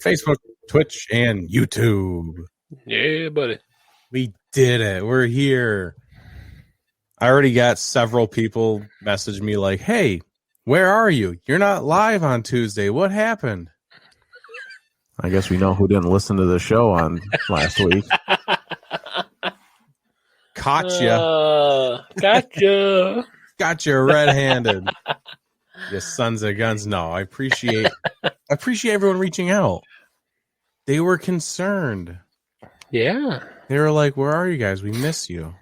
Facebook, Twitch, and YouTube. Yeah, buddy. We did it. We're here. I already got several people message me like, hey, where are you? You're not live on Tuesday. What happened? I guess we know who didn't listen to the show on last week. Gotcha. Gotcha red-handed. You sons of guns. No, I appreciate everyone reaching out. They were concerned. Yeah. They were like, where are you guys? We miss you.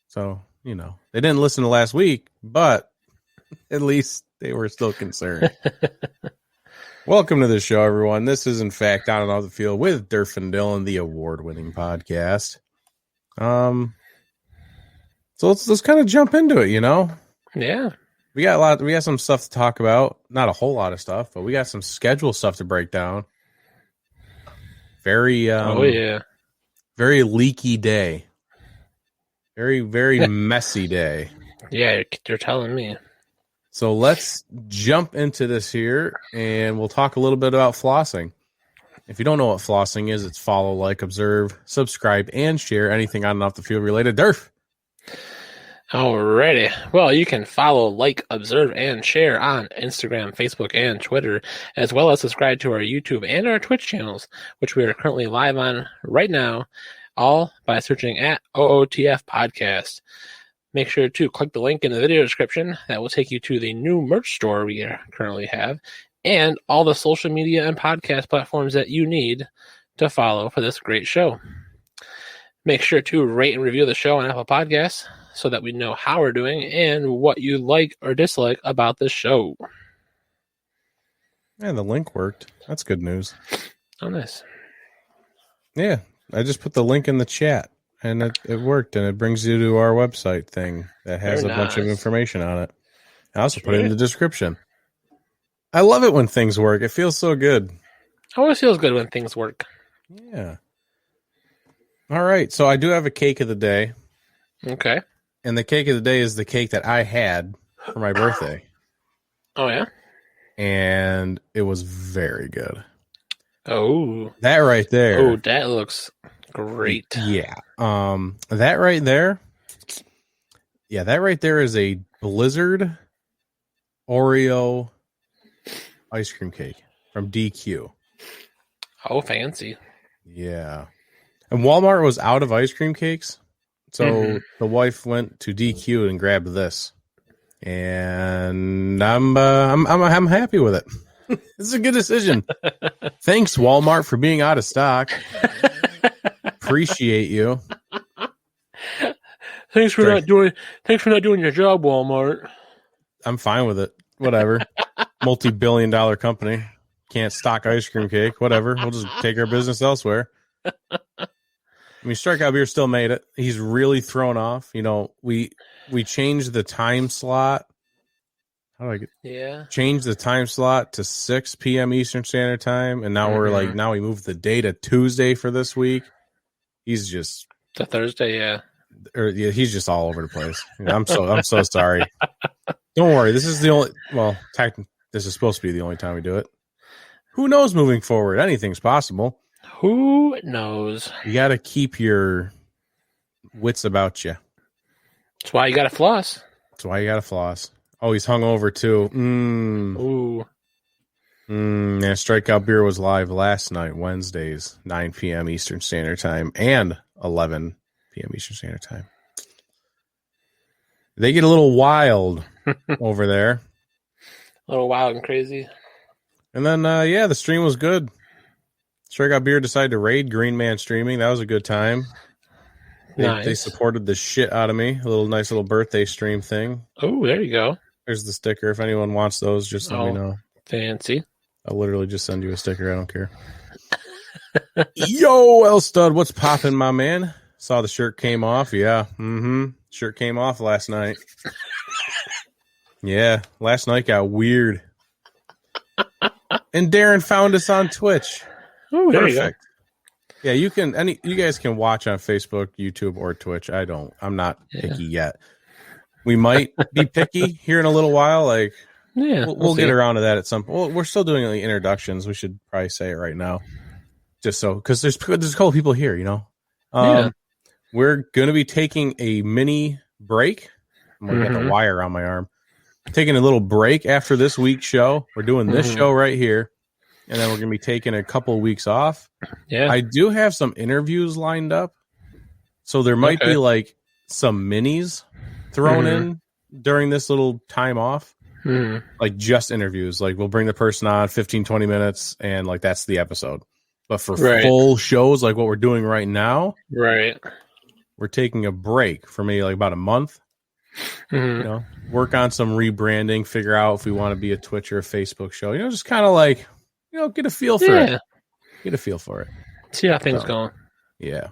So, they didn't listen to last week, but at least they were still concerned. Welcome to the show, everyone. This is, in fact, Down and Off the Field with Durf and Dylan, the award-winning podcast. So let's kind of jump into it, Yeah. We got some stuff to talk about. Not a whole lot of stuff, but we got some schedule stuff to break down. Very very leaky day. Very, very messy day. Yeah, you're telling me. So let's jump into this here, and we'll talk a little bit about flossing. If you don't know what flossing is, it's follow, like, observe, subscribe, and share anything on and off the field related. Durf. Alrighty. Well, you can follow, like, observe, and share on Instagram, Facebook, and Twitter, as well as subscribe to our YouTube and our Twitch channels, which we are currently live on right now, all by searching at OOTF Podcast. Make sure to click the link in the video description. That will take you to the new merch store we currently have, and all the social media and podcast platforms that you need to follow for this great show. Make sure to rate and review the show on Apple Podcasts so that we know how we're doing and what you like or dislike about this show. Yeah, the link worked. That's good news. Oh, nice. Yeah, I just put the link in the chat, and it worked, and it brings you to our website thing that has a bunch of information on it. I also put it in the description. I love it when things work. It feels so good. Always feels good when things work. Yeah. All right, so I do have a cake of the day. Okay. And the cake of the day is the cake that I had for my birthday. Oh, yeah? And it was very good. Oh. That right there. Oh, that looks great. Yeah. That right there. Yeah, that right there is a Blizzard Oreo ice cream cake from DQ. Oh, fancy. Yeah. And Walmart was out of ice cream cakes. So the wife went to DQ and grabbed this, and I'm happy with it. It's a good decision. Thanks, Walmart, for being out of stock. Appreciate you. Thanks for not doing your job, Walmart. I'm fine with it. Whatever. Multi-billion-dollar company can't stock ice cream cake. Whatever. We'll just take our business elsewhere. I mean, Strikeout Beer still made it. He's really thrown off. We changed the time slot. How do I get? Yeah. Change the time slot to 6 p.m. Eastern Standard Time, and now now we moved the day to Tuesday for this week. He's just to Thursday, yeah. He's just all over the place. I'm so sorry. Don't worry. This is the only. Well, this is supposed to be the only time we do it. Who knows? Moving forward, anything's possible. Who knows? You got to keep your wits about you. That's why you got to floss. Oh, he's hungover too. Ooh. Yeah, Strikeout Beer was live last night, Wednesdays, 9 p.m. Eastern Standard Time and 11 p.m. Eastern Standard Time. They get a little wild over there. A little wild and crazy. And then, the stream was good. Strikeout Beer decided to raid Green Man Streaming. That was a good time. They supported the shit out of me. A nice little birthday stream thing. Oh, there you go. There's the sticker. If anyone wants those, just let me know. Fancy. I'll literally just send you a sticker. I don't care. Yo, El Stud, what's poppin', my man? Saw the shirt came off. Yeah. Shirt came off last night. Yeah, last night got weird. And Darren found us on Twitch. Oh, perfect. Yeah, you guys can watch on Facebook, YouTube, or Twitch. I'm not picky yet. We might be picky here in a little while. Like, Yeah, we'll get around to that at some point. Well, we're still doing the introductions. We should probably say it right now, just so because there's a couple people here. Yeah. We're going to be taking a mini break. I'm going to get the wire on my arm. Taking a little break after this week's show. We're doing this show right here, and then we're going to be taking a couple weeks off. Yeah. I do have some interviews lined up, so there might be like some minis thrown in during this little time off. Like just interviews. Like we'll bring the person on 15, 20 minutes, and like that's the episode. But for full shows like what we're doing right now, we're taking a break for maybe like about a month. Work on some rebranding, figure out if we want to be a Twitch or a Facebook show. Just kind of like, get a feel for it. Get a feel for it. See how things going. Yeah.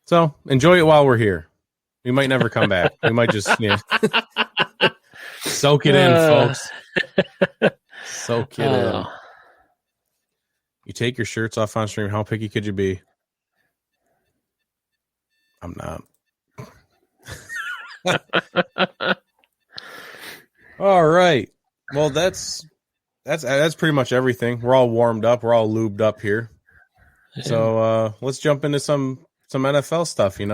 So enjoy it while we're here. We might never come back. We might just soak it in, folks. Soak it in. You take your shirts off on stream. How picky could you be? I'm not. All right. Well, that's pretty much everything. We're all warmed up. We're all lubed up here. Yeah. So let's jump into some NFL stuff. I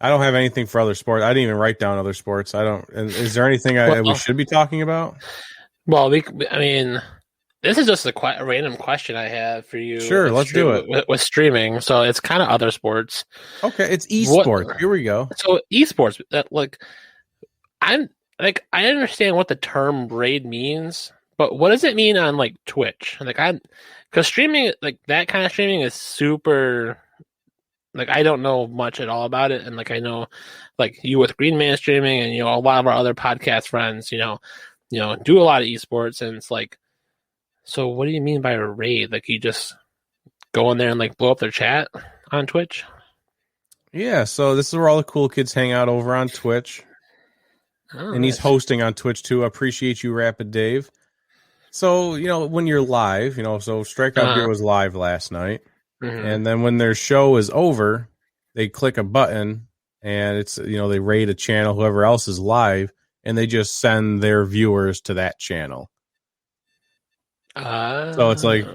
don't have anything for other sports. I didn't even write down other sports. I don't. Is there anything we should be talking about? Well, this is just a random question I have for you. Sure, let's do it. With streaming, so it's kind of other sports. Okay, it's esports. Here we go. So esports, I understand what the term raid means, but what does it mean on like Twitch? Because streaming, like that kind of streaming, is super. Like I don't know much at all about it, and like I know, like you with Green Man streaming, and a lot of our other podcast friends, do a lot of esports, and it's like. So what do you mean by a raid? Like you just go in there and like blow up their chat on Twitch? Yeah, so this is where all the cool kids hang out over on Twitch. And he's hosting on Twitch too. I appreciate you, Rapid Dave. So, when you're live, so Strikeout Beer was live last night. And then when their show is over, they click a button and it's, they raid a channel, whoever else is live, and they just send their viewers to that channel. So it's like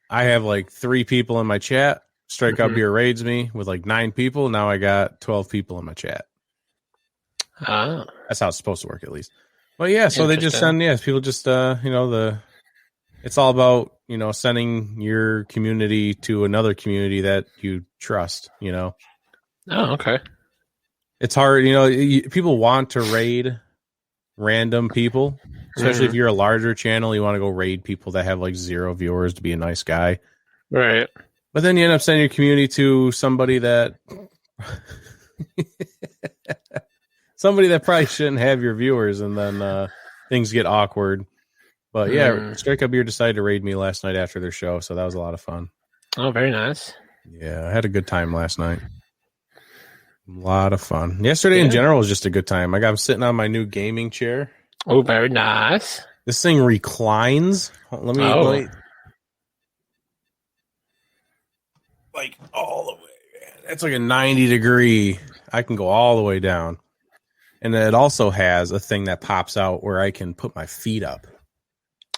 I have like 3 people in my chat. Strikeout Beer raids me with like 9 people. Now I got 12 people in my chat. That's how it's supposed to work, at least. But yeah, so they just send people just it's all about sending your community to another community that you trust. Oh, okay. It's hard, people want to raid random people. Especially if you're a larger channel, you want to go raid people that have like 0 viewers to be a nice guy. Right. But then you end up sending your community to somebody that probably shouldn't have your viewers, and then things get awkward. But yeah, Strike Up Beer decided to raid me last night after their show, so that was a lot of fun. Oh, very nice. Yeah, I had a good time last night. A lot of fun. Yesterday in general was just a good time. I'm sitting on my new gaming chair. Oh, very nice. This thing reclines. Let me like all the way, man. It's like a 90-degree. I can go all the way down. And it also has a thing that pops out where I can put my feet up.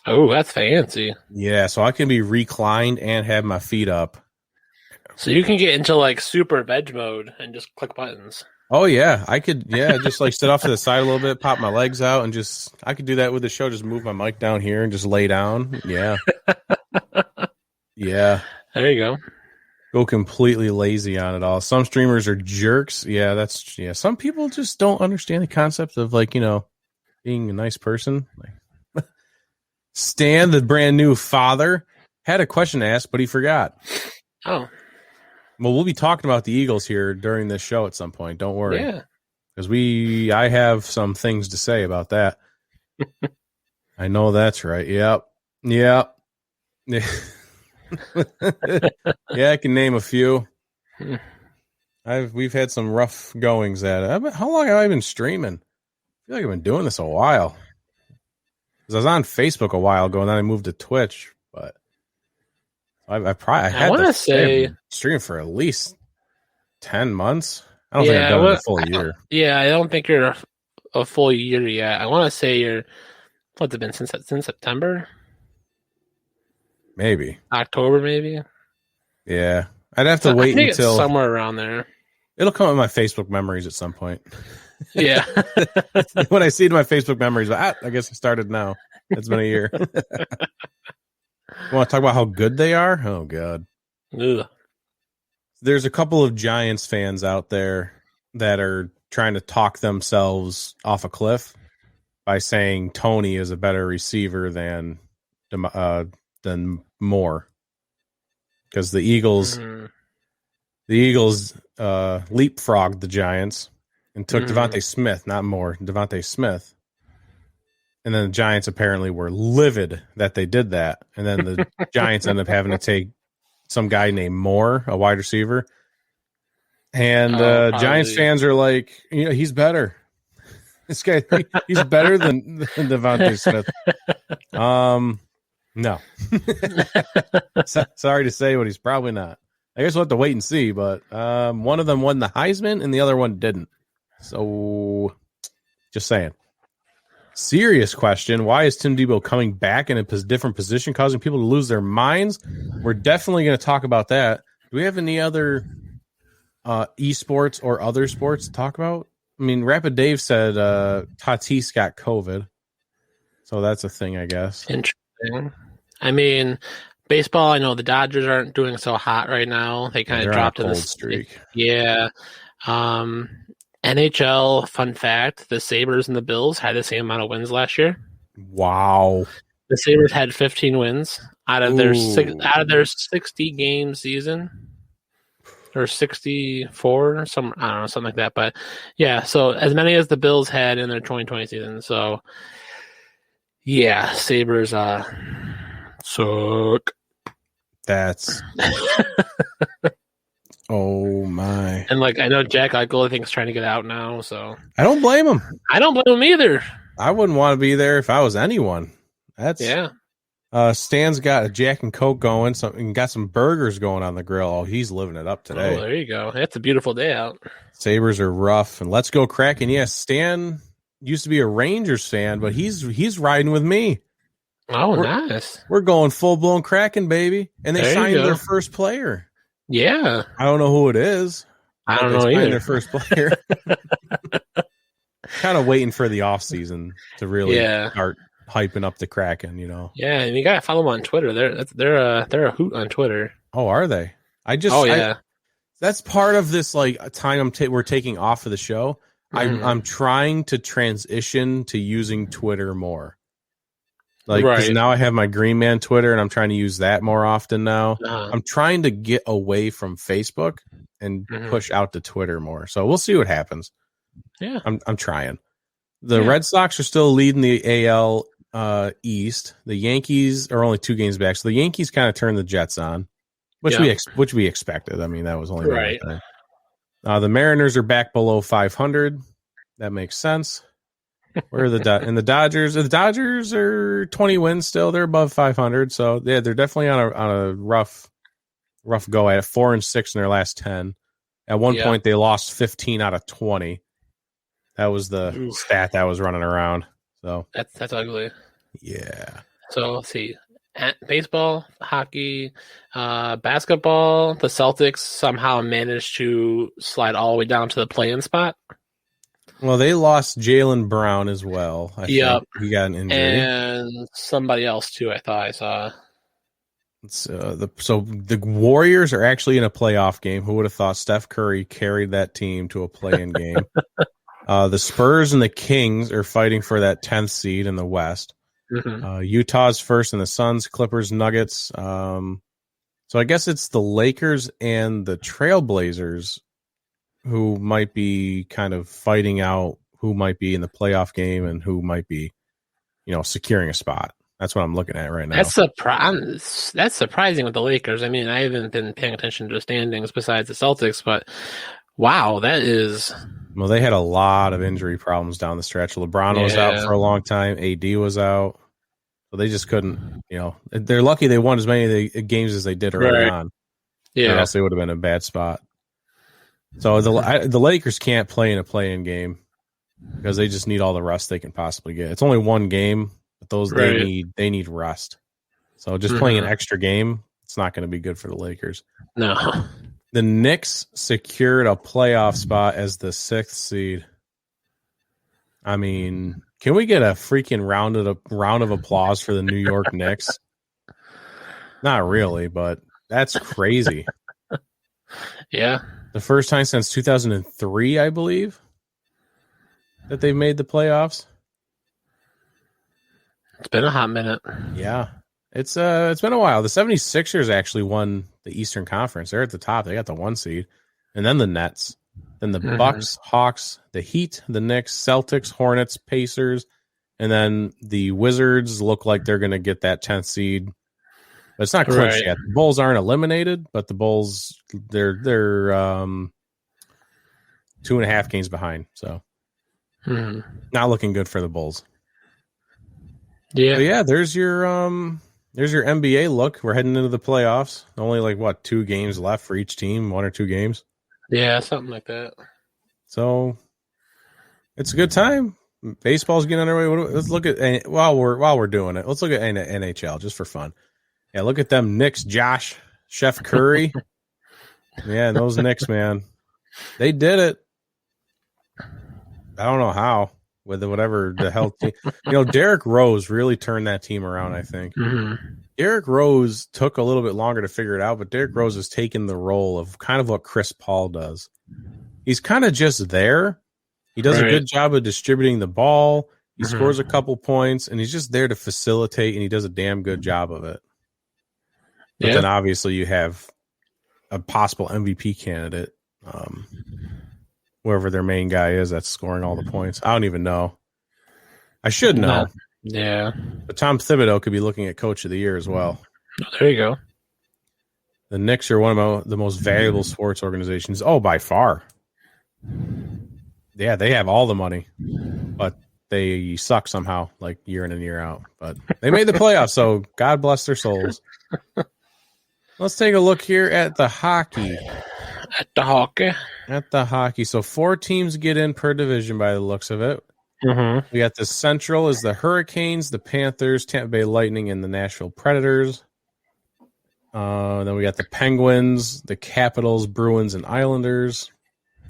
Oh, that's fancy. Yeah, so I can be reclined and have my feet up. So you can get into like super veg mode and just click buttons. Oh, yeah. I could, just like sit off to the side a little bit, pop my legs out, and I could do that with the show. Just move my mic down here and just lay down. Yeah. Yeah. There you go. Go completely lazy on it all. Some streamers are jerks. Yeah, some people just don't understand the concept of like, being a nice person. Like, Stan, the brand new father, had a question to ask, but he forgot. Oh. Well, we'll be talking about the Eagles here during this show at some point. Don't worry. Yeah. Because I have some things to say about that. I know that's right. Yep. Yeah, I can name a few. We've had some rough goings at it. How long have I been streaming? I feel like I've been doing this a while. Because I was on Facebook a while ago, and then I moved to Twitch. But I want to say streaming for at least 10 months. I don't think I've done it a full year. Yeah, I don't think you're a full year yet. I want to say what's it been since September? Maybe. October, maybe? Yeah. I'd have to wait I think until... it's somewhere around there. It'll come up in my Facebook memories at some point. Yeah. When I see it in my Facebook memories, I guess it started now. It's been a year. You want to talk about how good they are? Oh, God. Ugh. There's a couple of Giants fans out there that are trying to talk themselves off a cliff by saying Tony is a better receiver than Moore, because the Eagles leapfrogged the Giants and took Devontae Smith, not Moore, Devontae Smith. And then the Giants apparently were livid that they did that. And then the Giants ended up having to take some guy named Moore, a wide receiver. And Giants fans are like, he's better. This guy, he's better than Devontae Smith. No. Sorry to say, but he's probably not. I guess we'll have to wait and see. But one of them won the Heisman and the other one didn't. So, just saying. Serious question. Why is Tim Tebow coming back in a different position, causing people to lose their minds? We're definitely going to talk about that. Do we have any other esports or other sports to talk about? I mean, Rapid Dave said Tatis got COVID. So that's a thing, I guess. Interesting. I mean, baseball, I know the Dodgers aren't doing so hot right now. They kind of dropped in the streak. Yeah. NHL, fun fact, the Sabres and the Bills had the same amount of wins last year. Wow. The Sabres had 15 wins out of their 60 game season, or 64, I don't know, something like that. But yeah, so as many as the Bills had in their 2020 season. So yeah, Sabres suck. That's oh my. And I know Jack Eichel, I think, is trying to get out now. So I don't blame him. I don't blame him either. I wouldn't want to be there if I was anyone. That's yeah. Stan's got a Jack and Coke going, and got some burgers going on the grill. Oh, he's living it up today. Oh, there you go. It's a beautiful day out. Sabres are rough, and let's go Kraken. Yes, Stan used to be a Rangers fan, but he's riding with me. Oh, nice. We're going full-blown Kraken, baby. And they signed their first player. Yeah. I don't know who it is. I don't know either. Their first player. Kind of waiting for the offseason to really start hyping up the Kraken, Yeah, and you got to follow them on Twitter. They're a hoot on Twitter. Oh, are they? That's part of this time we're taking off of the show. I'm trying to transition to using Twitter more. Because now I have my Green Man Twitter, and I'm trying to use that more often now. Uh-huh. I'm trying to get away from Facebook and push out to Twitter more. So we'll see what happens. Yeah, I'm trying. The Red Sox are still leading the AL East. The Yankees are only 2 games back, so the Yankees kind of turned the Jets on, which we expected. I mean, that was only right. The Mariners are back below 500. That makes sense. Where are the Dodgers? The Dodgers are 20 wins still. They're above 500, so they're definitely on a rough go at it. 4-6 in their last 10. At one point, they lost 15 out of 20. That was the stat that was running around. So that's ugly. Yeah. So let's see. Baseball, hockey, basketball. The Celtics somehow managed to slide all the way down to the play-in spot. Well, they lost Jaylen Brown as well. I think he got an injury, and somebody else too. I thought I saw. So the Warriors are actually in a playoff game. Who would have thought Steph Curry carried that team to a play-in game? The Spurs and the Kings are fighting for that 10th seed in the West. Mm-hmm. Utah's first, and the Suns, Clippers, Nuggets. So I guess it's the Lakers and the Trailblazers who might be kind of fighting out who might be in the playoff game and who might be, securing a spot. That's what I'm looking at right now. That's surprising with the Lakers. I mean, I haven't been paying attention to the standings besides the Celtics, but wow, that is... Well, they had a lot of injury problems down the stretch. LeBron was out for a long time. AD was out. So they just couldn't, they're lucky they won as many of the games as they did early on. Yeah. Or else they would have been in a bad spot. So the Lakers can't play in a play-in game. because they just need all the rest they can possibly get. It's only one game, but they need rest. So just playing an extra game, it's not going to be good for the Lakers. No. The Knicks secured a playoff spot as the 6th seed. I mean, can we get a freaking round of applause for the New York Knicks? Not really, but that's crazy. Yeah. The first time since 2003, I believe, that they've made the playoffs. It's been a hot minute. Yeah. It's been a while. The 76ers actually won the Eastern Conference. They're at the top. They got the 1 seed. And then the Nets. Then the Bucks, Hawks, the Heat, the Knicks, Celtics, Hornets, Pacers, and then the Wizards look like they're going to get that 10th seed. But it's not clinched yet. The Bulls aren't eliminated, but the Bulls they're 2.5 games behind. So not looking good for the Bulls. Yeah. But yeah, there's your NBA look. We're heading into the playoffs. Only 2 games left for each team, 1 or 2 games. Yeah, something like that. So it's a good time. Baseball's getting underway. Let's look at while we're doing it. Let's look at NHL just for fun. Yeah, look at them Knicks, Josh, Chef Curry. Yeah, those Knicks, man, they did it. I don't know how with whatever the hell. Derrick Rose really turned that team around. I think Derrick Rose took a little bit longer to figure it out, but Derrick Rose has taken the role of kind of what Chris Paul does. He's kind of just there. He does a good job of distributing the ball. He scores a couple points, and he's just there to facilitate, and he does a damn good job of it. But then obviously you have a possible MVP candidate, whoever their main guy is that's scoring all the points. I don't even know. I should know. Yeah. But Tom Thibodeau could be looking at Coach of the Year as well. Oh, there you go. The Knicks are one of the most valuable sports organizations. Oh, by far. Yeah, they have all the money, but they suck somehow, year in and year out. But they made the playoffs, so God bless their souls. Let's take a look here at the hockey. At the hockey. So 4 teams get in per division by the looks of it. We got the Central is the Hurricanes, the Panthers, Tampa Bay Lightning, and the Nashville Predators. Then we got the Penguins, the Capitals, Bruins, and Islanders.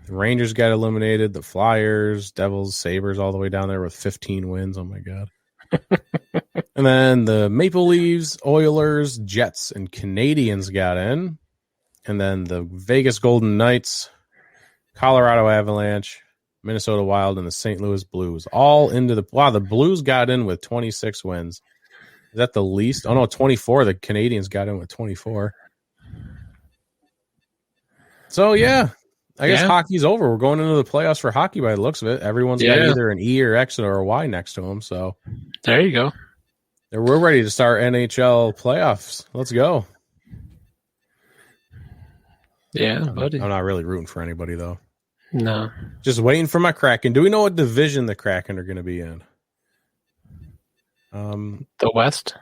The Rangers got eliminated. The Flyers, Devils, Sabres all the way down there with 15 wins. Oh, my God. And then the Maple Leafs, Oilers, Jets, and Canadiens got in. And then the Vegas Golden Knights, Colorado Avalanche, Minnesota Wild, and the St. Louis Blues all into the... Wow, the Blues got in with 26 wins. Is that the least? Oh, no, 24. The Canadiens got in with 24. So, yeah. I guess hockey's over. We're going into the playoffs for hockey by the looks of it. Everyone's got either an E or X or a Y next to them. So there you go. We're ready to start NHL playoffs. Let's go. Yeah, buddy. I'm not really rooting for anybody, though. No. Just waiting for my Kraken. Do we know what division the Kraken are going to be in? The West?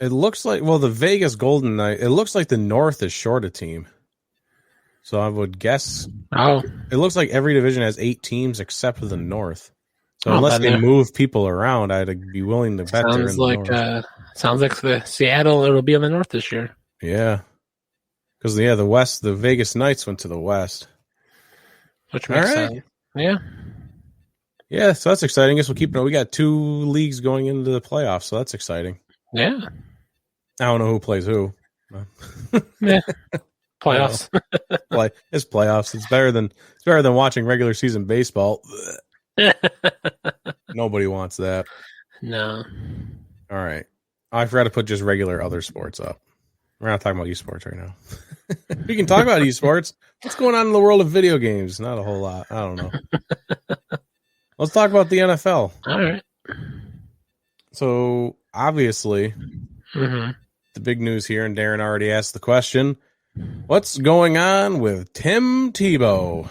It looks like, the Vegas Golden Knight, it looks like the North is short a team. So I would guess it looks like every division has 8 teams except for the North. So unless they move people around, I'd be willing to bet they're in the North. Sounds like the Seattle, it'll be in the North this year. Yeah. Because, the West, the Vegas Knights went to the West. Which makes sense. Yeah. Yeah, so that's exciting. I guess we'll keep it. We got 2 leagues going into the playoffs, so that's exciting. Yeah. I don't know who plays who. Yeah. Playoffs. It's playoffs. It's better than watching regular season baseball. Nobody wants that. No. All right. I forgot to put just regular other sports up. We're not talking about esports right now. We can talk about esports. What's going on in the world of video games? Not a whole lot. I don't know. Let's talk about the NFL. All right. So, obviously, the big news here, and Darren already asked the question, what's going on with Tim Tebow?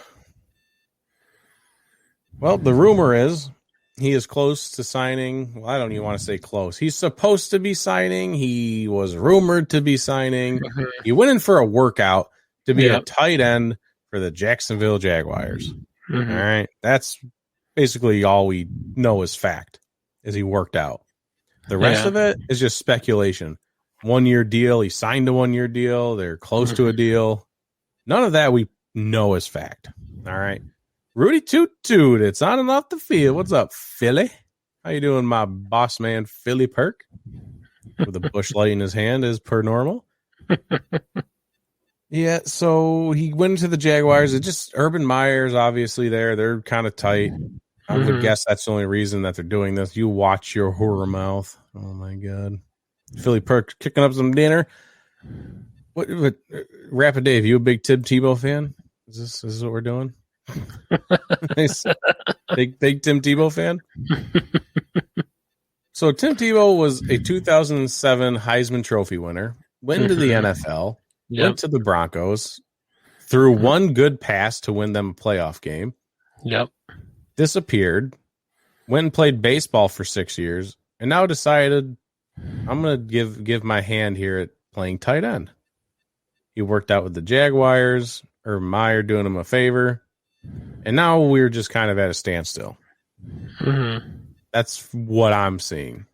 Well, the rumor is he is close to signing. Well, I don't even want to say close. He's supposed to be signing. He was rumored to be signing. He went in for a workout to be a tight end for the Jacksonville Jaguars. Mm-hmm. All right. That's basically all we know is fact, is he worked out. The rest of it is just speculation. 1 year deal. He signed a 1 year deal. They're close to a deal. None of that we know is fact. All right. Rudy Toot Toot. It's on and off the field. What's up, Philly? How you doing, my boss man, Philly Perk? With a bush light in his hand, as per normal. Yeah, so he went to the Jaguars. It's just Urban Meyer's obviously there. They're kind of tight. I would guess that's the only reason that they're doing this. You watch your horror mouth. Oh, my God. Philly Perk kicking up some dinner. What Rapid Dave, you a big Tim Tebow fan? Is this what we're doing? Nice. Big Tim Tebow fan? So Tim Tebow was a 2007 Heisman Trophy winner, went to the NFL, went to the Broncos, threw one good pass to win them a playoff game, disappeared, went and played baseball for 6 years, and now decided I'm going to give my hand here at playing tight end. He worked out with the Jaguars, Urban Meyer doing him a favor, and now we're just kind of at a standstill. That's what I'm seeing.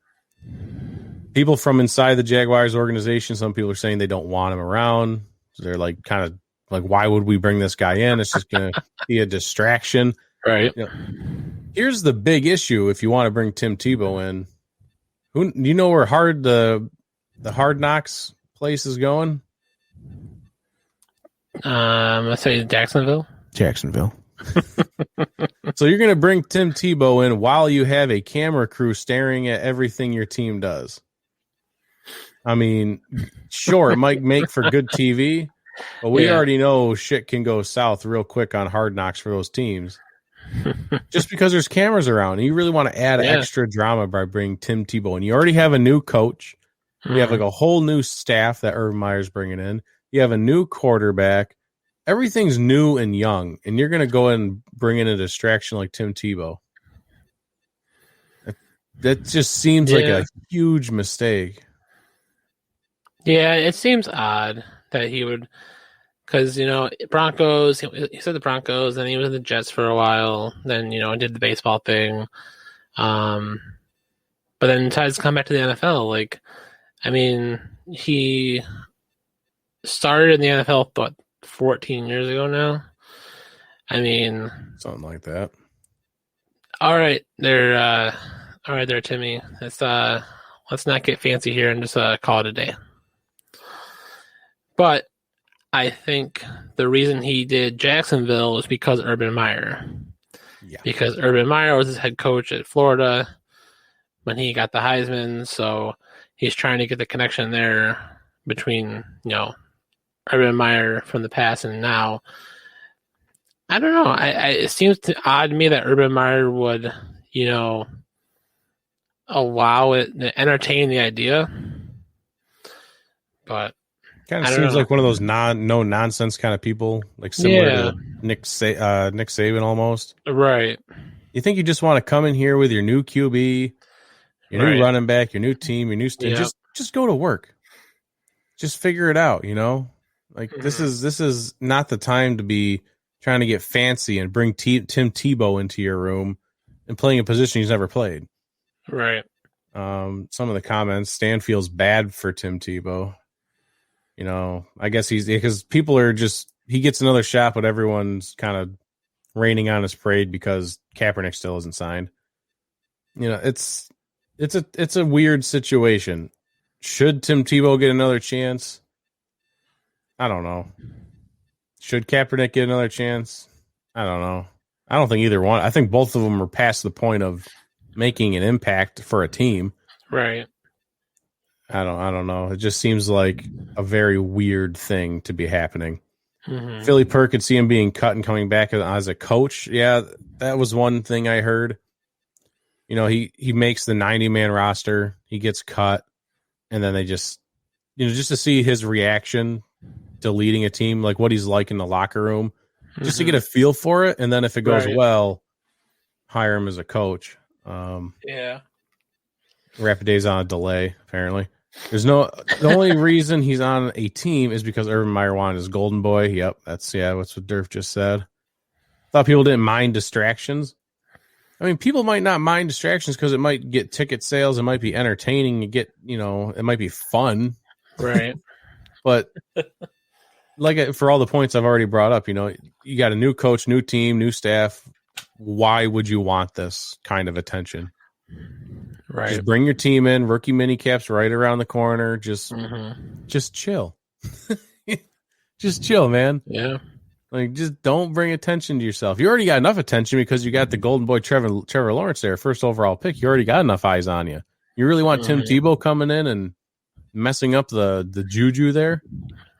People from inside the Jaguars organization, some people are saying they don't want him around. So they're like, kind of like, why would we bring this guy in? It's just going to be a distraction. Right. You know, here's the big issue if you want to bring Tim Tebow in. Do you know where the Hard Knocks place is going? Let's say Jacksonville. So you're going to bring Tim Tebow in while you have a camera crew staring at everything your team does. I mean, sure, it might make for good TV, but we already know shit can go south real quick on Hard Knocks for those teams. Just because there's cameras around, and you really want to add extra drama by bringing Tim Tebow in. You already have a new coach. We have like a whole new staff that Urban Meyer's bringing in. You have a new quarterback. Everything's new and young, and you're going to go and bring in a distraction like Tim Tebow. That just seems like a huge mistake. Yeah, it seems odd that he would, because, Broncos, he said the Broncos, then he was in the Jets for a while, then, did the baseball thing. But then decides to come back to the NFL. Like, I mean, he started in the NFL, 14 years ago now. I mean, something like that. All right, there, Timmy. Let's not get fancy here and just call it a day. But I think the reason he did Jacksonville was because Urban Meyer. Yeah. Because Urban Meyer was his head coach at Florida when he got the Heisman, so he's trying to get the connection there between, Urban Meyer from the past and now. I don't know. It seems odd to me that Urban Meyer would, allow it, entertain the idea. But kind of seems like one of those no nonsense kind of people, like similar to Nick Saban almost. Right. You think you just want to come in here with your new QB, your new running back, your new team, your new just go to work. Just figure it out, Like this is not the time to be trying to get fancy and bring Tim Tebow into your room and playing a position he's never played. Right. Some of the comments, Stan feels bad for Tim Tebow. I guess because people are he gets another shot, but everyone's kind of raining on his parade because Kaepernick still isn't signed. It's a weird situation. Should Tim Tebow get another chance? I don't know. Should Kaepernick get another chance? I don't know. I don't think either one. I think both of them are past the point of making an impact for a team. Right. I don't know. It just seems like a very weird thing to be happening. Mm-hmm. Philly Perk could see him being cut and coming back as a coach. Yeah, that was one thing I heard. He makes the 90-man roster. He gets cut, and then they just to see his reaction to leading a team, like what he's like in the locker room, just to get a feel for it. And then if it goes well, hire him as a coach. Rapid Day's on a delay, apparently. The only reason he's on a team is because Urban Meyer wanted his golden boy. Yep, that's what Durf just said. Thought people didn't mind distractions. I mean, people might not mind distractions because it might get ticket sales. It might be entertaining. It might be fun. Right. But for all the points I've already brought up, you got a new coach, new team, new staff. Why would you want this kind of attention? Right. Just bring your team in. Rookie mini caps right around the corner. Just chill. Just chill, man. Yeah. Like, just don't bring attention to yourself. You already got enough attention because you got the golden boy Trevor Lawrence there, first overall pick. You already got enough eyes on you. You really want Tim Tebow coming in and messing up the juju there?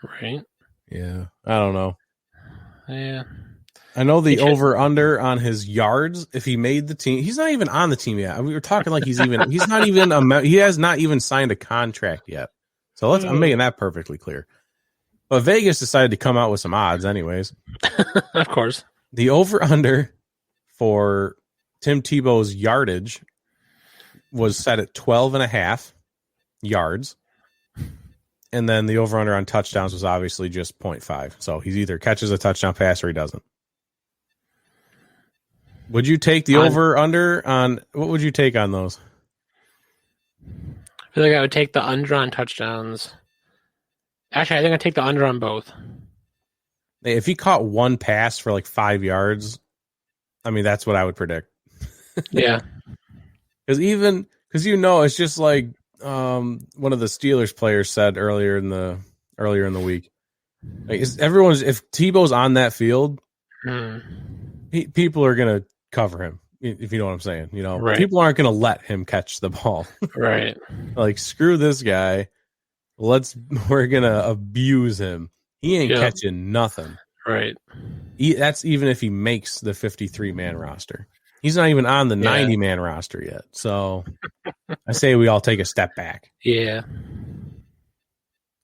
Right. Yeah. I don't know. Yeah. I know the over-under on his yards, if he made the team. He's not even on the team yet. We were talking like he has not even signed a contract yet. So I'm making that perfectly clear. But Vegas decided to come out with some odds anyways. Of course. The over-under for Tim Tebow's yardage was set at 12.5 yards. And then the over-under on touchdowns was obviously just 0.5. So he either catches a touchdown pass or he doesn't. Would you take the over-under on – what would you take on those? I feel like I would take the under on touchdowns. Actually, I think I'd take the under on both. If he caught one pass for like 5 yards, I mean, that's what I would predict. Yeah. Because it's just like one of the Steelers players said earlier in the week. Like, if Tebow's on that field, people are going to cover him, if you know what I'm saying. Right. People aren't going to let him catch the ball. Right. Like, screw this guy. We're going to abuse him. He ain't catching nothing. Right. That's even if he makes the 53-man roster. He's not even on the 90-man roster yet. So I say we all take a step back. Yeah.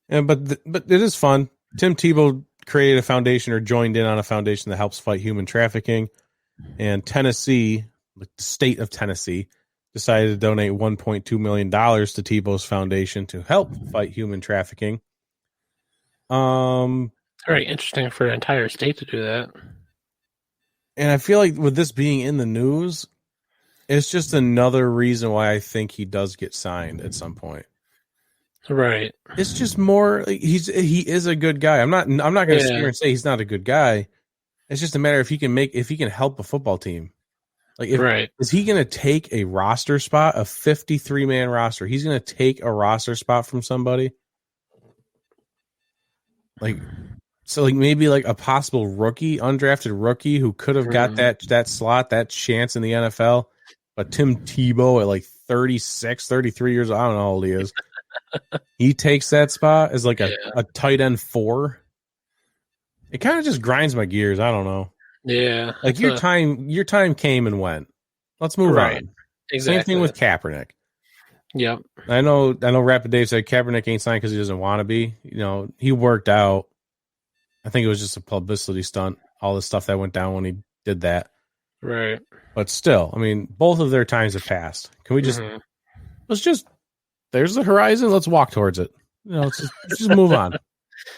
But it is fun. Tim Tebow created a foundation or joined in on a foundation that helps fight human trafficking. And Tennessee, the state of Tennessee, decided to donate $1.2 million to Tebow's foundation to help fight human trafficking. Very interesting for an entire state to do that. And I feel like with this being in the news, it's just another reason why I think he does get signed at some point. Right. It's just more like he is a good guy. I'm not going to sit here and say he's not a good guy. It's just a matter if he can help a football team. Like, is he going to take a roster spot, a 53-man roster? He's going to take a roster spot from somebody? Maybe like a possible rookie, undrafted rookie who could have got that slot, that chance in the NFL. But Tim Tebow at like 36, 33 years old, I don't know how old he is. He takes that spot as like a tight end 4. It kind of just grinds my gears. I don't know. Yeah. Like your time came and went. Let's move on. Exactly. Same thing with Kaepernick. Yep. I know Rapid Dave said Kaepernick ain't signed because he doesn't want to be. He worked out. I think it was just a publicity stunt, all the stuff that went down when he did that. Right. But still, I mean, both of their times have passed. Can we just there's the horizon, let's walk towards it. Let's just move on.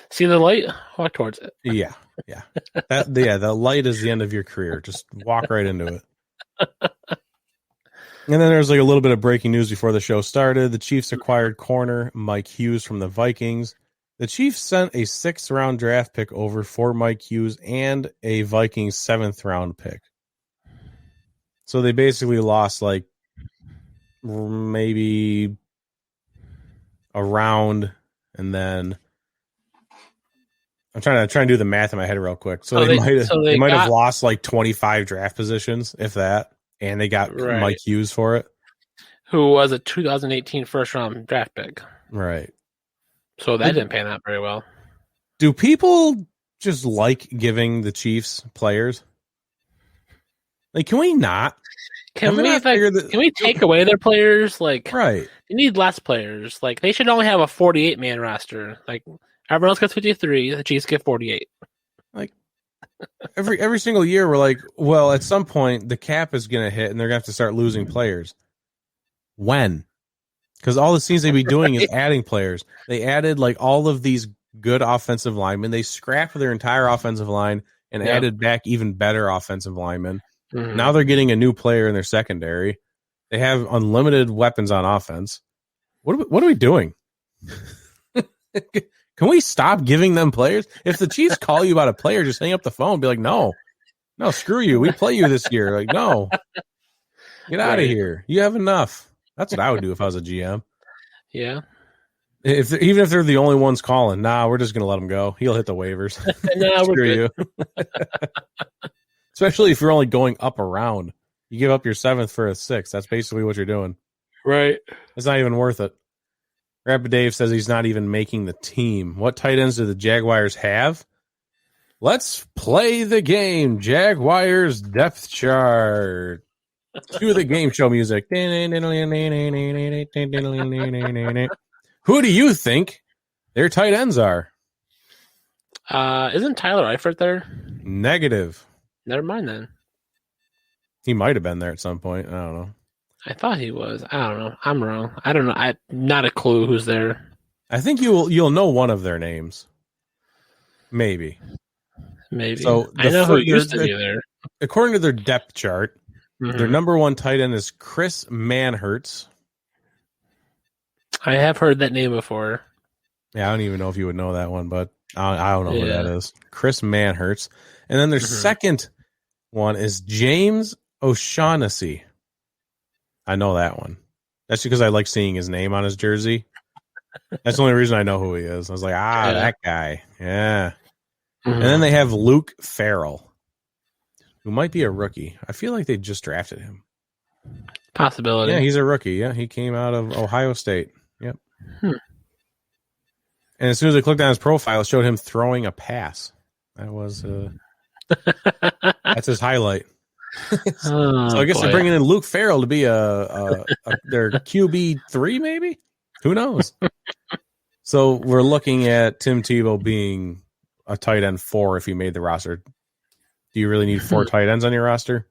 See the light, walk towards it. Yeah. The light is the end of your career. Just walk right into it. And then there's like a little bit of breaking news before the show started. The Chiefs acquired corner Mike Hughes from the Vikings. The Chiefs sent a 6th-round draft pick over for Mike Hughes and a Vikings 7th-round pick. So they basically lost like maybe a round, and then I'm trying to do the math in my head real quick. So they might have lost like 25 draft positions, if that, and they got Mike Hughes for it, who was a 2018 first-round draft pick. Right. So that didn't pan out very well. Do people just like giving the Chiefs players? Like, can we not? Can we take away their players? Like, right. They need less players. Like, they should only have a 48-man roster. Like, everyone else gets 53. The Chiefs get 48. Like, every single year, we're like, well, at some point, the cap is going to hit, and they're going to have to start losing players. When? Because all the seems they be doing is adding players. They added like all of these good offensive linemen. They scrapped their entire offensive line, and Yeah. added back even better offensive linemen. Mm-hmm. Now they're getting a new player in their secondary. They have unlimited weapons on offense. What are we doing? Can we stop giving them players? If the Chiefs call you about a player, just hang up the phone and be like, no, screw you. We play you this year. Like, no, get out of here. You have enough. That's what I would do if I was a GM. Yeah. Even if they're the only ones calling, we're just going to let him go. He'll hit the waivers. No, Screw we're good. you. Especially if you're only going up a round. You give up your 7th for a 6th. That's basically what you're doing. Right. It's not even worth it. Rapid Dave says he's not even making the team. What tight ends do the Jaguars have? Let's play the game. Jaguars depth chart. Cue the game show music. Who do you think their tight ends are? Isn't Tyler Eifert there? Negative. Never mind then. He might have been there at some point. I don't know. I thought he was. I don't know. I'm wrong. I don't know. I not a clue who's there. I think you'll know one of their names. Maybe. So I know who used to be there. According to their depth chart, Mm-hmm. their number 1 tight end is Chris Manhertz. I have heard that name before. Yeah, I don't even know if you would know that one, but I don't know who that is. Chris Manhertz. And then their second one is James O'Shaughnessy. I know that one. That's because I like seeing his name on his jersey. That's the only reason I know who he is. I was like, that guy. Yeah. Mm-hmm. And then they have Luke Farrell, who might be a rookie. I feel like they just drafted him. Possibility. Yeah, he's a rookie. Yeah, he came out of Ohio State. Yep. And as soon as I clicked on his profile, it showed him throwing a pass. That was that's his highlight. So I guess they're bringing in Luke Farrell to be their QB3, maybe? Who knows? So we're looking at Tim Tebow being a tight end 4 if he made the roster. Do you really need 4 tight ends on your roster?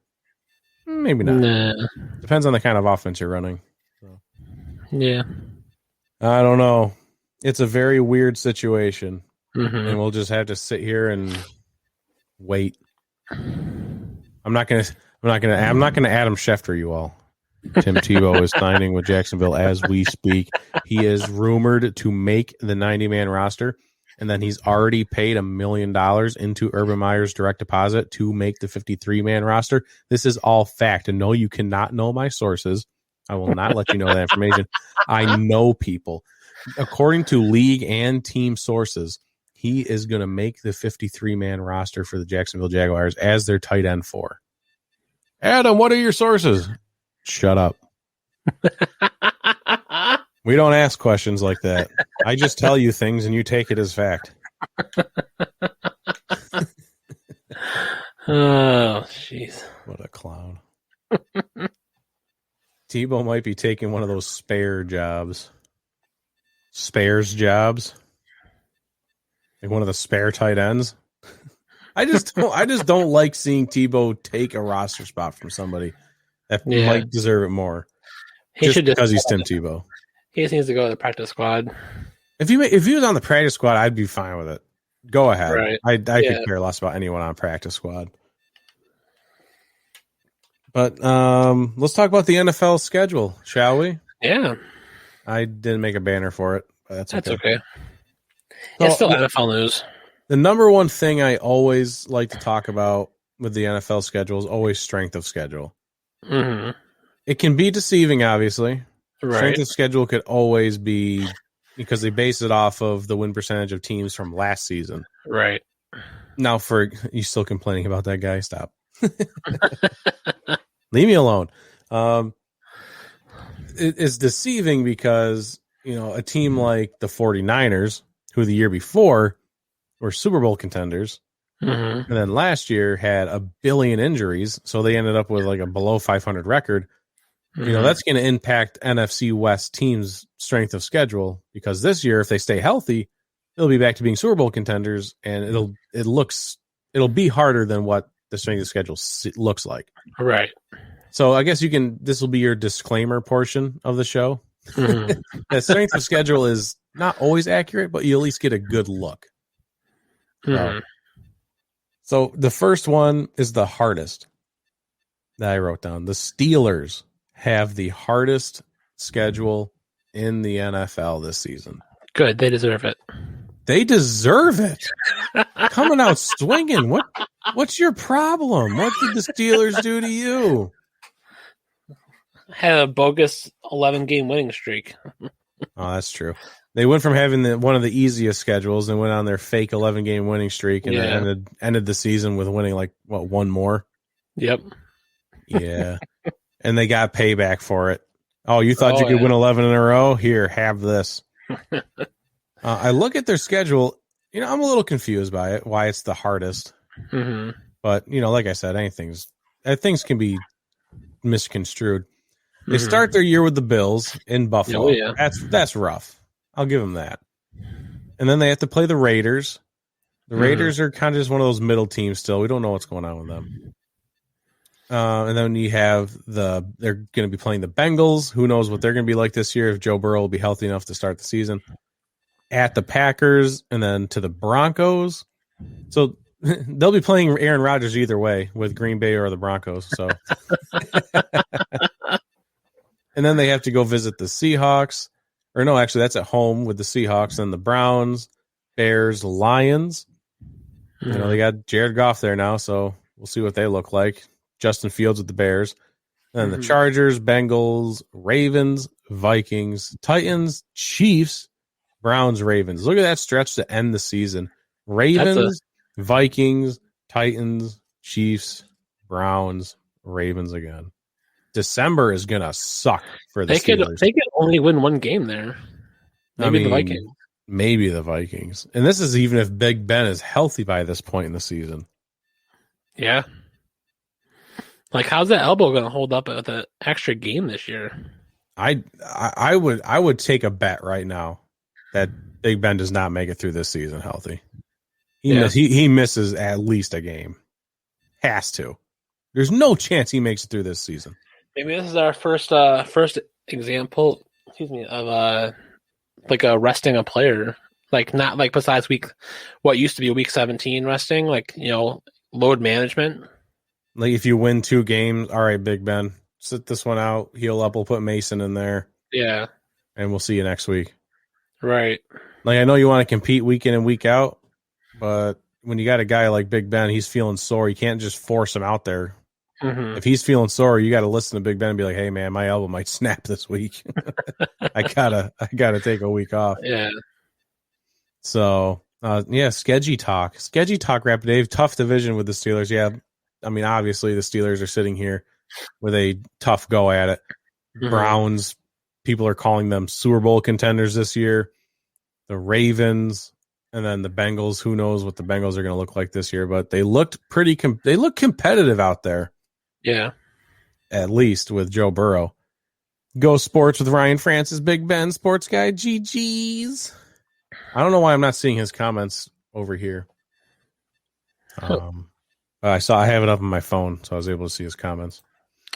Maybe not. Nah. Depends on the kind of offense you're running. So. Yeah. I don't know. It's a very weird situation. And we'll just have to sit here and wait. I'm not gonna Adam Schefter you all. Tim Tebow is signing with Jacksonville as we speak. He is rumored to make the 90-man roster, and then he's already paid $1 million into Urban Meyer's direct deposit to make the 53-man roster. This is all fact, and no, you cannot know my sources. I will not let you know that information. I know people. According to league and team sources, he is going to make the 53-man roster for the Jacksonville Jaguars as their tight end 4. Adam, what are your sources? Shut up. We don't ask questions like that. I just tell you things and you take it as fact. Oh, jeez. What a clown. Tebow might be taking one of those spares jobs. Like one of the spare tight ends. I just don't like seeing Tebow take a roster spot from somebody that might deserve it more. Because he's Tim Tebow. He just needs to go to the practice squad. If he was on the practice squad, I'd be fine with it. Go ahead. Right. I could care less about anyone on practice squad. But let's talk about the NFL schedule, shall we? Yeah. I didn't make a banner for it, but that's okay. It's still NFL news. The number one thing I always like to talk about with the NFL schedule is always strength of schedule. Mm-hmm. It can be deceiving, obviously. Right. Strength of schedule could always be because they base it off of the win percentage of teams from last season. Right. Now, you still complaining about that guy? Stop. Leave me alone. It's deceiving because, a team like the 49ers, who the year before were Super Bowl contenders, and then last year had a billion injuries, so they ended up with like a below 500 record. That's going to impact NFC West teams' strength of schedule because this year, if they stay healthy, it'll be back to being Super Bowl contenders, and it'll be harder than what the strength of schedule looks like. Right. So I guess this will be your disclaimer portion of the show. The strength of schedule is not always accurate, but you at least get a good look. So the first one is the hardest that I wrote down. The Steelers have the hardest schedule in the NFL this season. Good. They deserve it. They deserve it. Coming out swinging. What's your problem? What did the Steelers do to you? Had a bogus 11-game winning streak. Oh, that's true. They went from having one of the easiest schedules and went on their fake 11-game winning streak and ended the season with winning one more. Yep. Yeah. And they got payback for it. Oh, you thought you could win 11 in a row? Here, have this. I look at their schedule. I'm a little confused by it, why it's the hardest. Mm-hmm. But, like I said, things can be misconstrued. They start their year with the Bills in Buffalo. Oh, yeah. That's rough. I'll give them that. And then they have to play the Raiders. The Raiders are kind of just one of those middle teams still. We don't know what's going on with them. And then you have they're going to be playing the Bengals. Who knows what they're going to be like this year if Joe Burrow will be healthy enough to start the season. At the Packers and then to the Broncos. So they'll be playing Aaron Rodgers either way with Green Bay or the Broncos. So, and then they have to go visit the Seahawks. Or no, actually, that's at home with the Seahawks and the Browns, Bears, Lions. They got Jared Goff there now, so we'll see what they look like. Justin Fields with the Bears. And then the Chargers, Bengals, Ravens, Vikings, Titans, Chiefs, Browns, Ravens. Look at that stretch to end the season. Ravens, Vikings, Titans, Chiefs, Browns, Ravens again. December is going to suck for the Steelers. They could only win one game there. Maybe the Vikings. Maybe the Vikings. And this is even if Big Ben is healthy by this point in the season. Yeah. How's that elbow going to hold up at the extra game this year? I would take a bet right now that Big Ben does not make it through this season healthy. He misses at least a game. Has to. There's no chance he makes it through this season. Maybe this is our first example, of resting a player. Not besides what used to be week 17 resting, load management. If you win 2 games, all right, Big Ben, sit this one out, heal up, we'll put Mason in there. Yeah. And we'll see you next week. Right. I know you want to compete week in and week out, but when you got a guy like Big Ben, he's feeling sore. You can't just force him out there. If he's feeling sore, you got to listen to Big Ben and be like, "Hey, man, my elbow might snap this week. I gotta take a week off." Yeah. So, Sketchy talk, Rapid Dave. Tough division with the Steelers. Yeah, obviously the Steelers are sitting here with a tough go at it. Browns, people are calling them Super Bowl contenders this year. The Ravens, and then the Bengals. Who knows what the Bengals are going to look like this year? But they looked they look competitive out there. Yeah, at least with Joe Burrow. Go Sports with Ryan Francis, Big Ben Sports Guy. GG's. I don't know why I'm not seeing his comments over here. I have it up on my phone, so I was able to see his comments.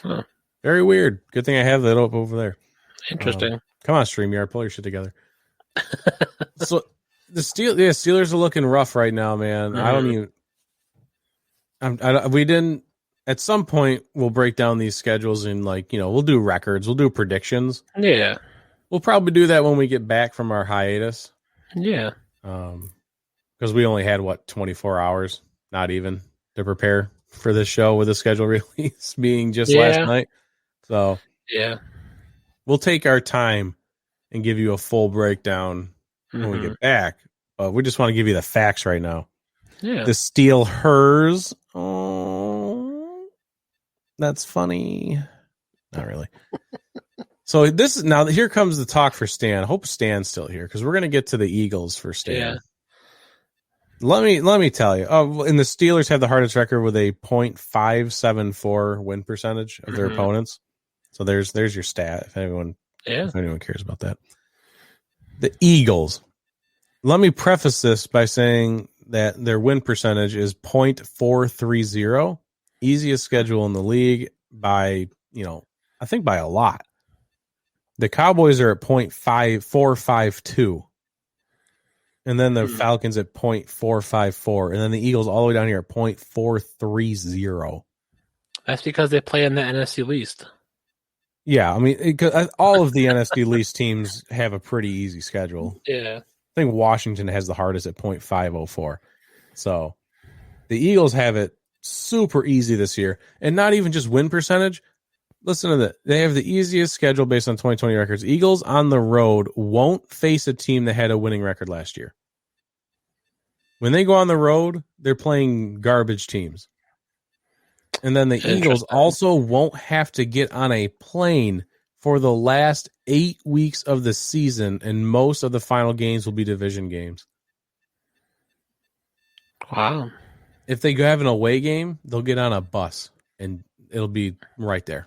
Huh. Very weird. Good thing I have that up over there. Interesting. Come on, StreamYard, pull your shit together. So the Steelers are looking rough right now, man. I don't even. We didn't. At some point, we'll break down these schedules and we'll do records, we'll do predictions. Yeah, we'll probably do that when we get back from our hiatus. Yeah, because we only had 24 hours, not even, to prepare for this show with the schedule release being just last night. So yeah, we'll take our time and give you a full breakdown when we get back. But we just want to give you the facts right now. Yeah. The Steelers. Oh, that's funny. Not really. So now here comes the talk for Stan. I hope Stan's still here because we're going to get to the Eagles for Stan. Yeah. Let me tell you. And the Steelers have the hardest record with a .574 win percentage of their opponents. So there's your stat if anyone cares about that. The Eagles. Let me preface this by saying that their win percentage is .430. Easiest schedule in the league by, I think by a lot. The Cowboys are at .5452. and then the Falcons at 0.454, and then the Eagles all the way down here at 0.430. That's because they play in the NFC least. Yeah, I mean, all of the NFC least teams have a pretty easy schedule. Yeah. I think Washington has the hardest at 0.504. So the Eagles have it super easy this year, and not even just win percentage. Listen to that. They have the easiest schedule based on 2020 records. Eagles on the road won't face a team that had a winning record last year. When they go on the road, they're playing garbage teams. And then the Eagles also won't have to get on a plane for the last 8 weeks of the season, and most of the final games will be division games. Wow. If they have an away game, they'll get on a bus, and it'll be right there.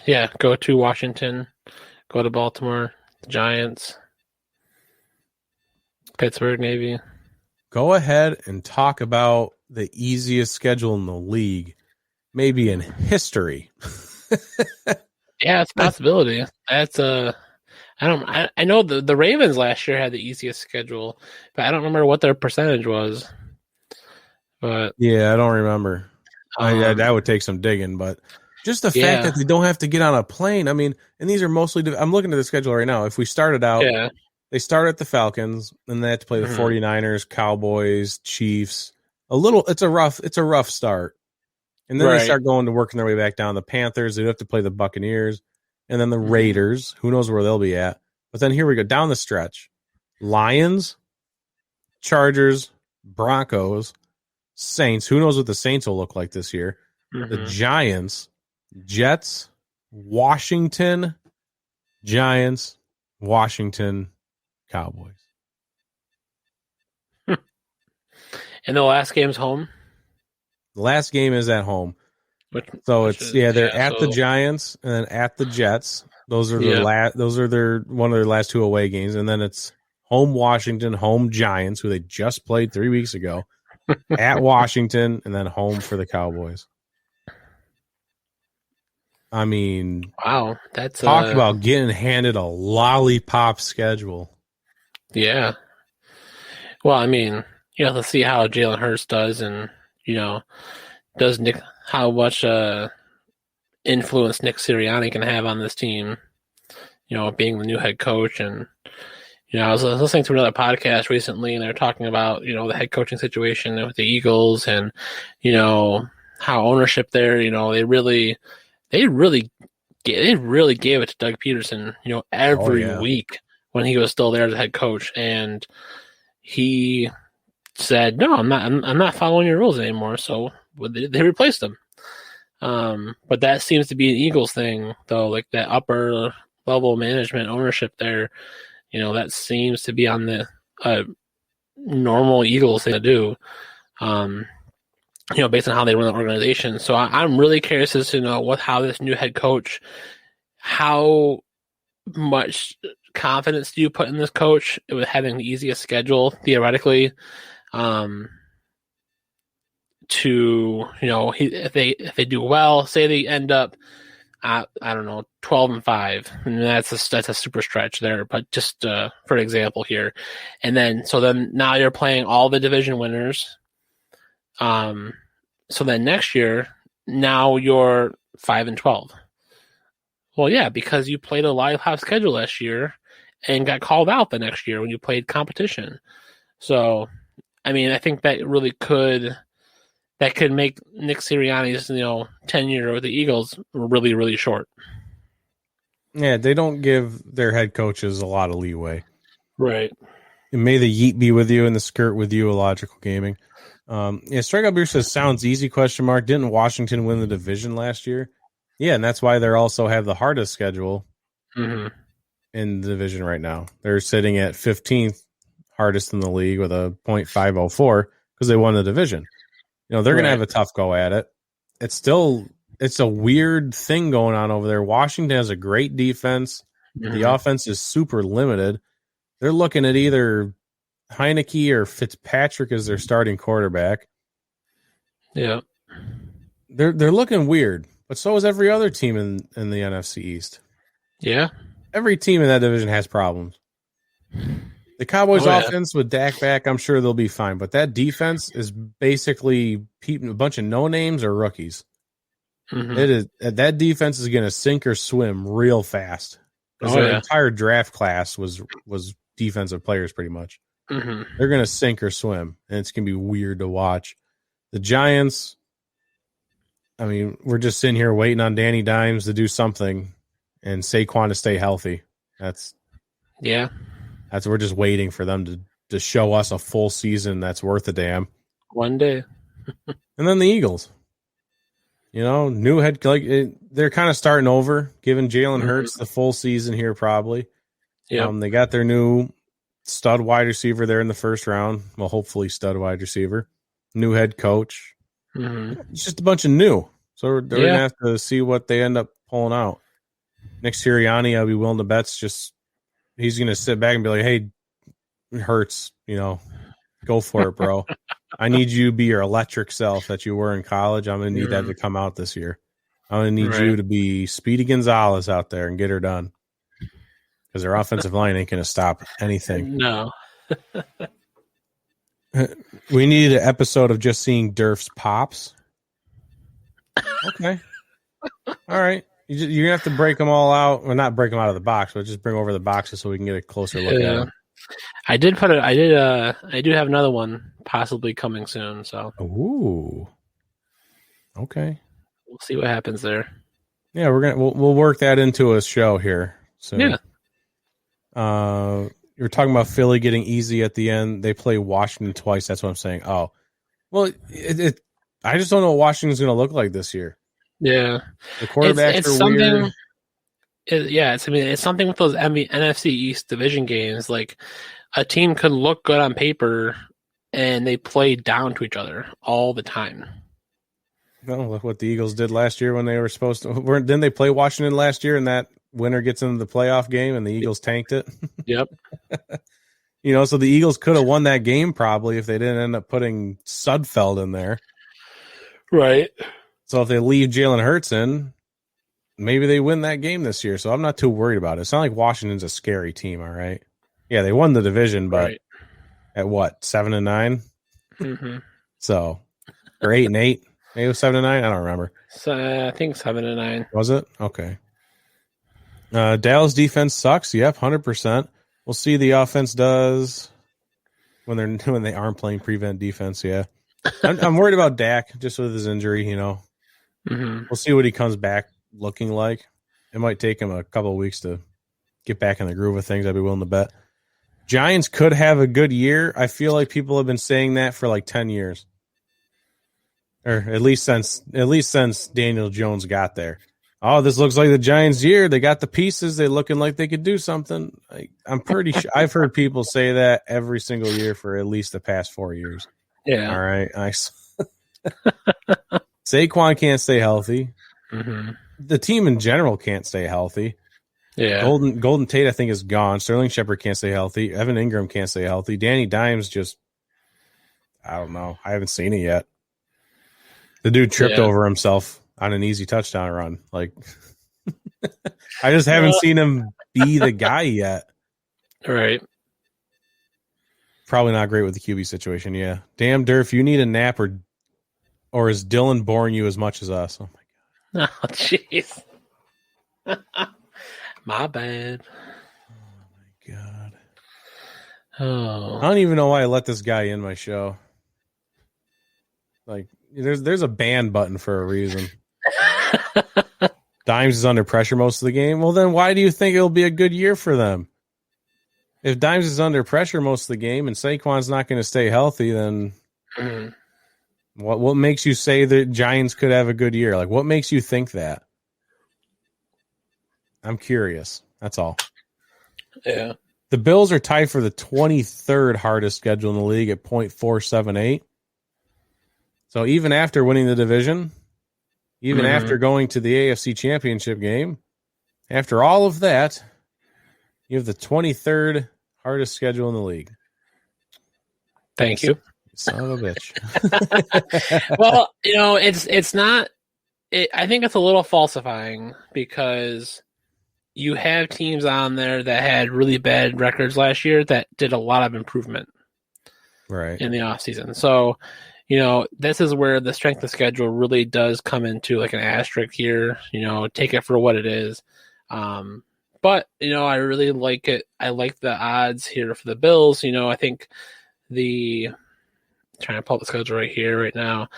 Yeah, go to Washington, go to Baltimore, the Giants, Pittsburgh, maybe. Go ahead and talk about the easiest schedule in the league, maybe in history. Yeah, it's a possibility. That's I know the Ravens last year had the easiest schedule, but I don't remember what their percentage was. But yeah, I don't remember. That would take some digging, but just the fact that they don't have to get on a plane. I mean, and these are mostly. I'm looking at the schedule right now. If we started out, they start at the Falcons, and they have to play the 49ers, Cowboys, Chiefs. It's a rough start, and then they start going to working their way back down. The Panthers, they have to play the Buccaneers, and then the Raiders. Who knows where they'll be at? But then here we go down the stretch: Lions, Chargers, Broncos, Saints. Who knows what the Saints will look like this year? The Giants, Jets, Washington, Giants, Washington, Cowboys. And the last game's home? The last game is at home. They're at the Giants and then at the Jets. Those are one of their last two away games, and then it's home Washington, home Giants, who they just played 3 weeks ago, at Washington, and then home for the Cowboys. I mean, wow, that's talk about getting handed a lollipop schedule. Yeah. Well, I mean, you have to see how Jalen Hurts does, and how much influence Nick Sirianni can have on this team. Being the new head coach, and I was listening to another podcast recently, and they're talking about the head coaching situation with the Eagles, and how ownership there, they really gave it to Doug Peterson, every week when he was still there as a head coach, and he said, "No, I'm not following your rules anymore." So they replaced him. But that seems to be an Eagles thing, though, like that upper level management ownership there. That seems to be on the normal Eagles thing to do. Based on how they run the organization. So I'm really curious as to know how this new head coach, how much confidence do you put in this coach with having the easiest schedule theoretically? If they do well, say they end up, I don't know, 12-5, and that's a super stretch there, but just for example here, and then now you're playing all the division winners. So then next year, now you're 5-12. Well, yeah, because you played a live schedule last year and got called out the next year when you played competition. So, I mean, I think that really could make Nick Sirianni's tenure with the Eagles really, really short. Yeah, they don't give their head coaches a lot of leeway. Right. And may the yeet be with you and the skirt with you, Illogical Gaming. Strikeout Beer says, sounds easy, question mark. Didn't Washington win the division last year? Yeah, and that's why they also have the hardest schedule in the division right now. They're sitting at 15th hardest in the league with a 0.504 because they won the division. They're going to have a tough go at it. It's a weird thing going on over there. Washington has a great defense. The offense is super limited. They're looking at either Heineke or Fitzpatrick as their starting quarterback. Yeah. They're looking weird, but so is every other team in the NFC East. Yeah. Every team in that division has problems. The Cowboys offense with Dak back, I'm sure they'll be fine. But that defense is basically a bunch of no-names or rookies. That defense is going to sink or swim real fast because their entire draft class was defensive players pretty much. They're going to sink or swim, and it's going to be weird to watch. The Giants, I mean, we're just sitting here waiting on Danny Dimes to do something and Saquon to stay healthy. We're just waiting for them to show us a full season that's worth a damn. One day. And then the Eagles. New head, they're kind of starting over, giving Jalen Hurts the full season here probably. They got their new stud wide receiver there in the first round. Well, hopefully stud wide receiver. New head coach. It's just a bunch of new. So we're going to have to see what they end up pulling out. Nick Sirianni, I'll be willing to bet he's going to sit back and be like, hey, Hurts, go for it, bro. I need you to be your electric self that you were in college. I'm going to need that to come out this year. I'm going to need you to be Speedy Gonzalez out there and get her done. Because their offensive line ain't going to stop anything. No. We needed an episode of just seeing Durf's pops. Okay. All right. You're going to have to break them all out. Well, not break them out of the box, but just bring over the boxes so we can get a closer look at them. I do have another one possibly coming soon. So. Ooh. Okay. We'll see what happens there. Yeah, we'll work that into a show here. So. Yeah. You're talking about Philly getting easy at the end. They play Washington twice. That's what I'm saying. Oh, well, I just don't know what Washington's going to look like this year. Yeah, the quarterbacks are weird. It's something with those NFC East division games. Like a team could look good on paper, and they play down to each other all the time. No, look what the Eagles did last year when they were supposed to. Didn't they play Washington last year, and that winner gets into the playoff game, and the Eagles tanked it? Yep. So the Eagles could have won that game probably if they didn't end up putting Sudfeld in there. Right. So if they leave Jalen Hurts in, maybe they win that game this year. So I'm not too worried about it. It's not like Washington's a scary team, all right? Yeah, they won the division, but at what, 7-9? So, or 8-8? Maybe it was 7-9? I don't remember. So, I think 7-9. Was it? Okay. Dallas defense sucks. Yep, 100%. We'll see the offense does when they aren't playing prevent defense. Yeah, I'm worried about Dak just with his injury. We'll see what he comes back looking like. It might take him a couple of weeks to get back in the groove of things. I'd be willing to bet. Giants could have a good year. I feel like people have been saying that for like 10 years, or at least since Daniel Jones got there. Oh, this looks like the Giants' year. They got the pieces. They're looking like they could do something. I'm pretty sure I've heard people say that every single year for at least the past 4 years. Yeah. All right. Saquon can't stay healthy. The team in general can't stay healthy. Yeah. Golden Tate, I think, is gone. Sterling Shepard can't stay healthy. Evan Ingram can't stay healthy. Danny Dimes just, I don't know. I haven't seen it yet. The dude tripped over himself on an easy touchdown run. Like, I just haven't seen him be the guy yet. Right. Probably not great with the QB situation. Yeah. Damn, Durf, you need a nap, or is Dylan boring you as much as us? Oh my God. Oh, jeez. My bad. Oh my God. Oh. I don't even know why I let this guy in my show. Like, there's a ban button for a reason. Dimes is under pressure most of the game. Well, then why do you think it'll be a good year for them? If Dimes is under pressure most of the game and Saquon's not going to stay healthy, then what makes you say that Giants could have a good year? Like, what makes you think that? I'm curious. That's all. Yeah. The Bills are tied for the 23rd hardest schedule in the league at .478. So even after winning the division, even after going to the AFC Championship game, after all of that, you have the 23rd hardest schedule in the league. Thank you. Son of a bitch. Well, it's not. I think it's a little falsifying because you have teams on there that had really bad records last year that did a lot of improvement right in the offseason. So, this is where the strength of schedule really does come into like an asterisk here. Take it for what it is. But, I really like it. I like the odds here for the Bills. I think trying to pull up the schedule right now.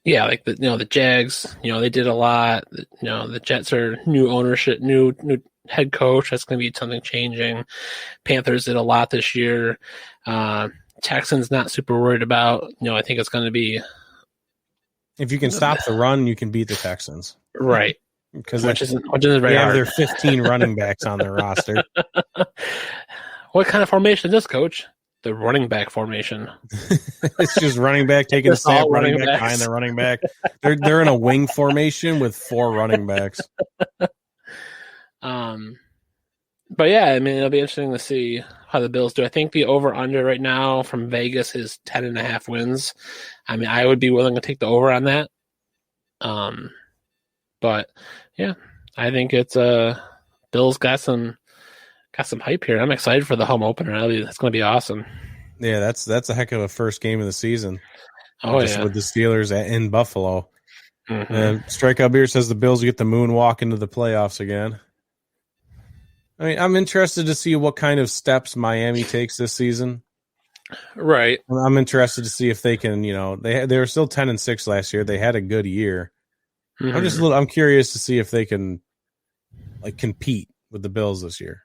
Yeah, like the Jags, they did a lot. The Jets are new ownership, new head coach. That's going to be something changing. Panthers did a lot this year. Texans not super worried about. I think it's going to be. If you can stop the run, you can beat the Texans. Right. Because which isn't very hard. They have their 15 running backs on their roster. What kind of formation is this, Coach? The running back formation. It's just running back taking a snap, running back behind the running back. They're in a wing formation with 4 running backs. But yeah, I mean, it'll be interesting to see how the Bills do. I think the over-under right now from Vegas is 10.5 wins. I mean, I would be willing to take the over on that. But yeah, I think it's Bills got some hype here. I'm excited for the home opener. That's going to be awesome. Yeah, that's a heck of a first game of the season. Oh, yeah. With the Steelers in Buffalo. Mm-hmm. And Strikeout Beer says the Bills get the moonwalk into the playoffs again. I mean, I'm interested to see what kind of steps Miami takes this season. Right. I'm interested to see if they can, they were still 10-6 last year. They had a good year. Mm-hmm. I'm curious to see if they can compete with the Bills this year.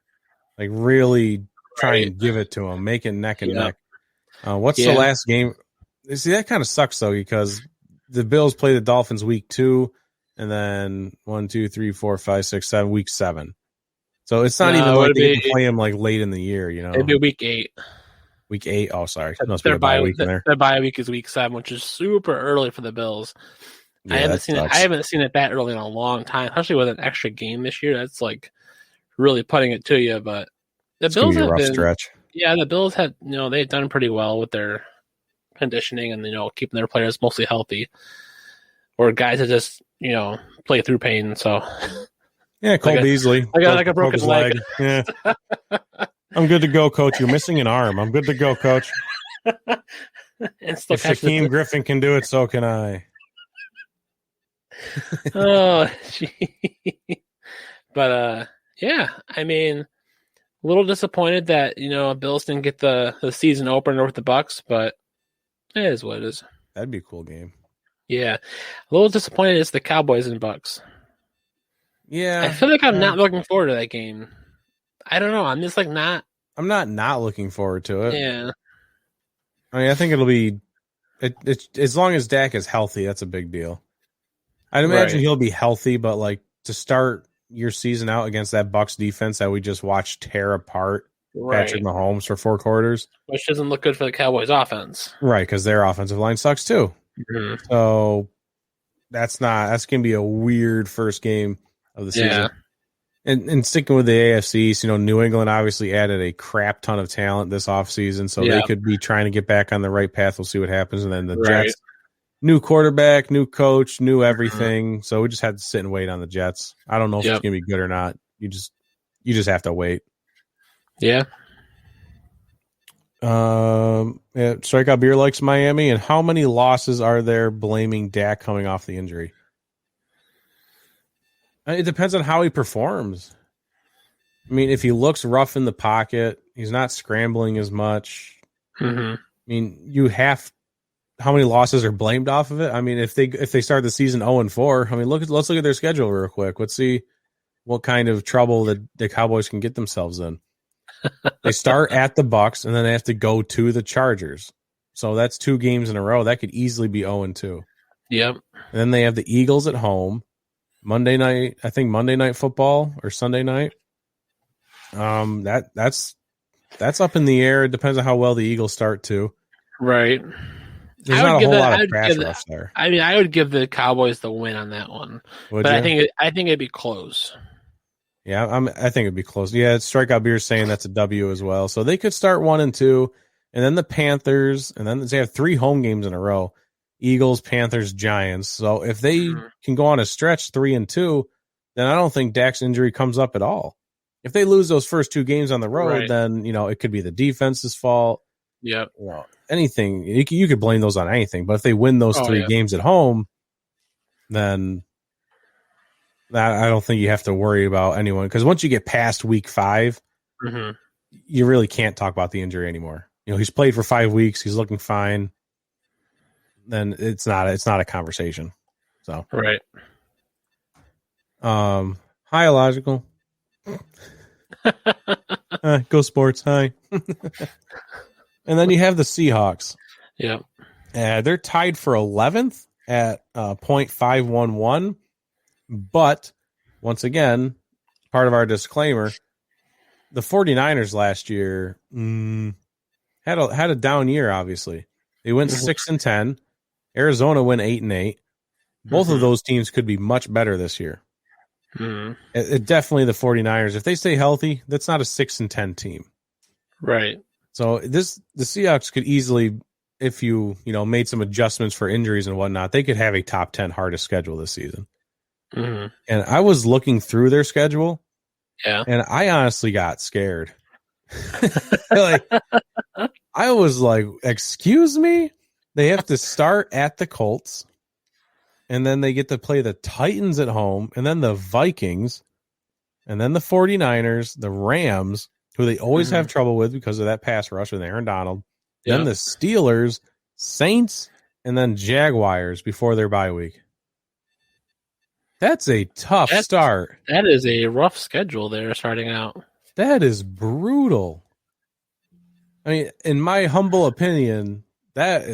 Really try and give it to them, make it neck and neck. What's the last game? See, that kind of sucks though, because the Bills play the Dolphins week 2, and then 1, 2, 3, 4, 5, 6, 7, week 7. So it's not even like they get to play them late in the year, It'd be week 8. Week 8. Oh, sorry. Their bye week in there. Their bye week is week 7, which is super early for the Bills. Yeah, I haven't seen it that early in a long time, especially with an extra game this year. That's really putting it to you. But the Bills have been stretch. Yeah, the Bills had they've done pretty well with their conditioning and keeping their players mostly healthy, or guys that just play through pain. So yeah, Cole Beasley. I got a broken leg. Yeah, I'm good to go, Coach. You're missing an arm. I'm good to go, Coach. And still if Shaquem Griffin can do it, so can I. Oh, gee. But yeah, I mean, a little disappointed that Bills didn't get the season opener with the Bucks, but it is what it is. That'd be a cool game. Yeah, a little disappointed it's the Cowboys and Bucks. Yeah, I feel like I'm not looking forward to that game. I don't know. I'm just not. I'm not looking forward to it. Yeah. I mean, I think it'll be. As long as Dak is healthy, that's a big deal. I'd imagine he'll be healthy, but to start your season out against that Bucs defense that we just watched tear apart Patrick Mahomes for 4 quarters, which doesn't look good for the Cowboys' offense, right? Because their offensive line sucks too. Mm-hmm. So that's gonna be a weird first game of the season. Yeah. And sticking with the AFC, New England obviously added a crap ton of talent this offseason, so they could be trying to get back on the right path. We'll see what happens. And then the Jets, new quarterback, new coach, new everything. So we just had to sit and wait on the Jets. I don't know if it's going to be good or not. You just have to wait. Yeah. Strikeout Beer likes Miami. And how many losses are there blaming Dak coming off the injury? It depends on how he performs. I mean, if he looks rough in the pocket, he's not scrambling as much. Mm-hmm. I mean, how many losses are blamed off of it? I mean, if they start the season 0-4, I mean, let's look at their schedule real quick. Let's see what kind of trouble the Cowboys can get themselves in. They start at the Bucs, and then they have to go to the Chargers. So that's 2 games in a row. That could easily be 0-2. Yep. And then they have the Eagles at home. Monday night football or Sunday night. That's up in the air. It depends on how well the Eagles start too. Right. There's not a whole lot of pass rush there. I mean, I would give the Cowboys the win on that one, but I think it'd be close. Yeah, I think it'd be close. Yeah, Strikeout Beer saying that's a W as well. So they could start 1-2, and then the Panthers, and then they have 3 home games in a row. Eagles, Panthers, Giants. So if they can go on a stretch 3-2, then I don't think Dak's injury comes up at all. If they lose those first 2 games on the road, Right. then, it could be the defense's fault. Yep. Anything. You could blame those on anything. But if they win those 3 games at home, then I don't think you have to worry about anyone. Because once you get past week 5, you really can't talk about the injury anymore. He's played for 5 weeks. He's looking fine. Then it's not a conversation. So right. Hi, Illogical. Go Sports. Hi. And then you have the Seahawks. Yeah. They're tied for 11th at .511. But once again, part of our disclaimer, the 49ers last year had a down year, obviously. They went 6-10. Arizona went 8-8. Both of those teams could be much better this year. It definitely the 49ers. If they stay healthy, that's not a 6-10 team. Right. So the Seahawks could easily, if you made some adjustments for injuries and whatnot, they could have a top 10 hardest schedule this season. And I was looking through their schedule, and I honestly got scared. I was like, excuse me? They have to start at the Colts, and then they get to play the Titans at home, and then the Vikings, and then the 49ers, the Rams, who they always have trouble with because of that pass rush with Aaron Donald, then the Steelers, Saints, and then Jaguars before their bye week. That's a tough start. That is a rough schedule there starting out. That is brutal. I mean, in my humble opinion, that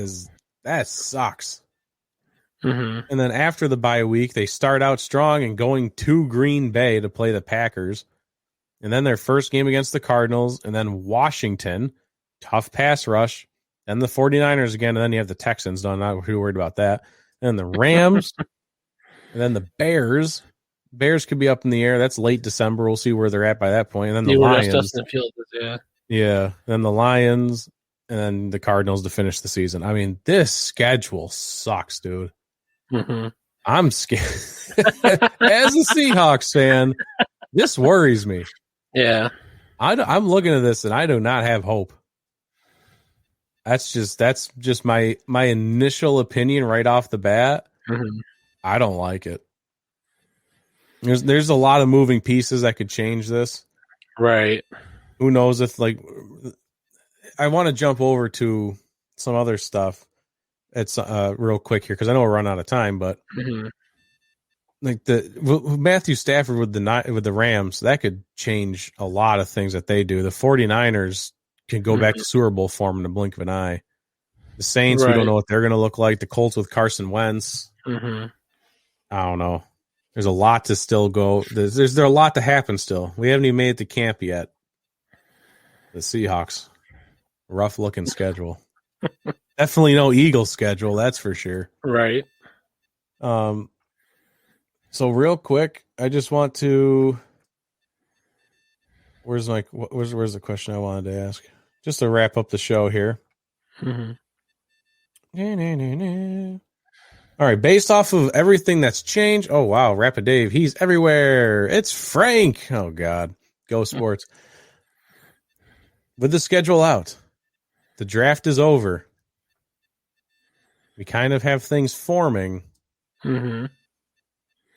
sucks. And then after the bye week, they start out strong and going to Green Bay to play the Packers. And then their first game against the Cardinals, and then Washington, tough pass rush, then the 49ers again, and then you have the Texans. No, I'm not too worried about that. And the Rams, and then the Bears. Bears could be up in the air. That's late December. We'll see where they're at by that point. And then the Lions. Yeah. Then the Lions, and then the Cardinals to finish the season. I mean, this schedule sucks, dude. I'm scared. As a Seahawks fan, this worries me. Yeah. I'm looking at this, and I do not have hope. That's just my initial opinion right off the bat. I don't like it. There's a lot of moving pieces that could change this. Right. Who knows if I want to jump over to some other stuff. It's real quick here because I know we're running out of time, but like the Matthew Stafford with the Rams, that could change a lot of things that they do. The 49ers can go back to Super Bowl form in the blink of an eye. The Saints, we don't know what they're going to look like. The Colts with Carson Wentz. I don't know. There's a lot to still go. There's a lot to happen still. We haven't even made it to camp yet. The Seahawks, rough looking schedule. Definitely no Eagles schedule, that's for sure. Right. So real quick, I just want to. Where's the question I wanted to ask? Just to wrap up the show here. All right, based off of everything that's changed. Oh wow, Rapid Dave, he's everywhere. It's Frank. Oh God, go Sports. With the schedule out, the draft is over. We kind of have things forming.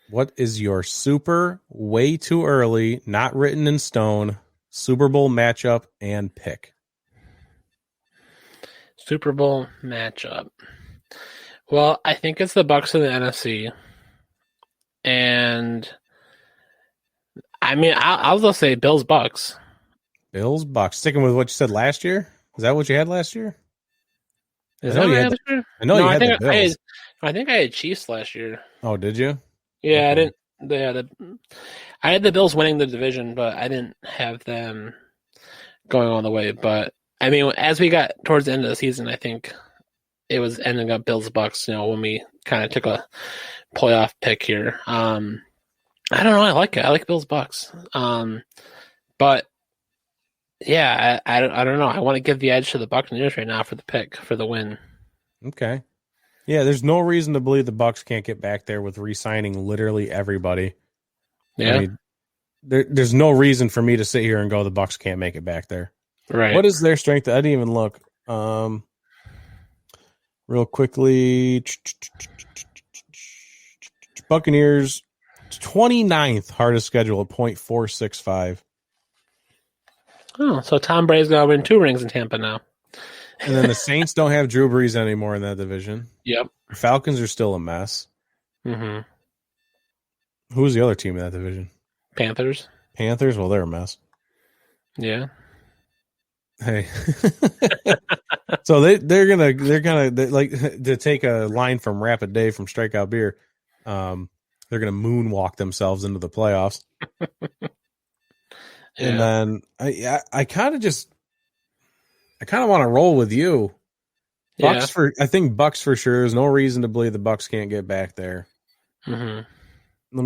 What is your super way too early, not written in stone, Super Bowl matchup and pick? Super Bowl matchup. Well, I think it's the Bucs in the NFC. And I mean, I'll just say Bills Bucs. Bills Bucs. Sticking with what you said last year? Is that what you had last year? Is that what I had last year? I know you had the Bills. I think I had Chiefs last year. Oh, did you? Yeah, okay. I had the Bills winning the division, but I didn't have them going all the way. But I mean, as we got towards the end of the season, I think it was ending up Bills Bucs. When we kind of took a playoff pick here. I don't know. I like it. I like Bills Bucs. But yeah, I don't know. I want to give the edge to the Buccaneers right now for the pick for the win. Okay. Yeah, there's no reason to believe the Bucs can't get back there with re-signing literally everybody. Yeah. I mean, there's no reason for me to sit here and go the Bucks can't make it back there. Right. What is their strength? I didn't even look. Real quickly, Buccaneers 29th hardest schedule at .465. Oh, so Tom Brady's gonna win 2 rings in Tampa now. And then the Saints don't have Drew Brees anymore in that division. Yep. The Falcons are still a mess. Mm-hmm. Who's the other team in that division? Panthers. Panthers? Well, they're a mess. Yeah. Hey. So they're gonna like to take a line from Rapid Dave from Strikeout Beer. They're gonna moonwalk themselves into the playoffs. Yeah. And then I kind of want to roll with you. Bucks I think Bucks for sure. There's no reason to believe the Bucks can't get back there. Mm-hmm. Let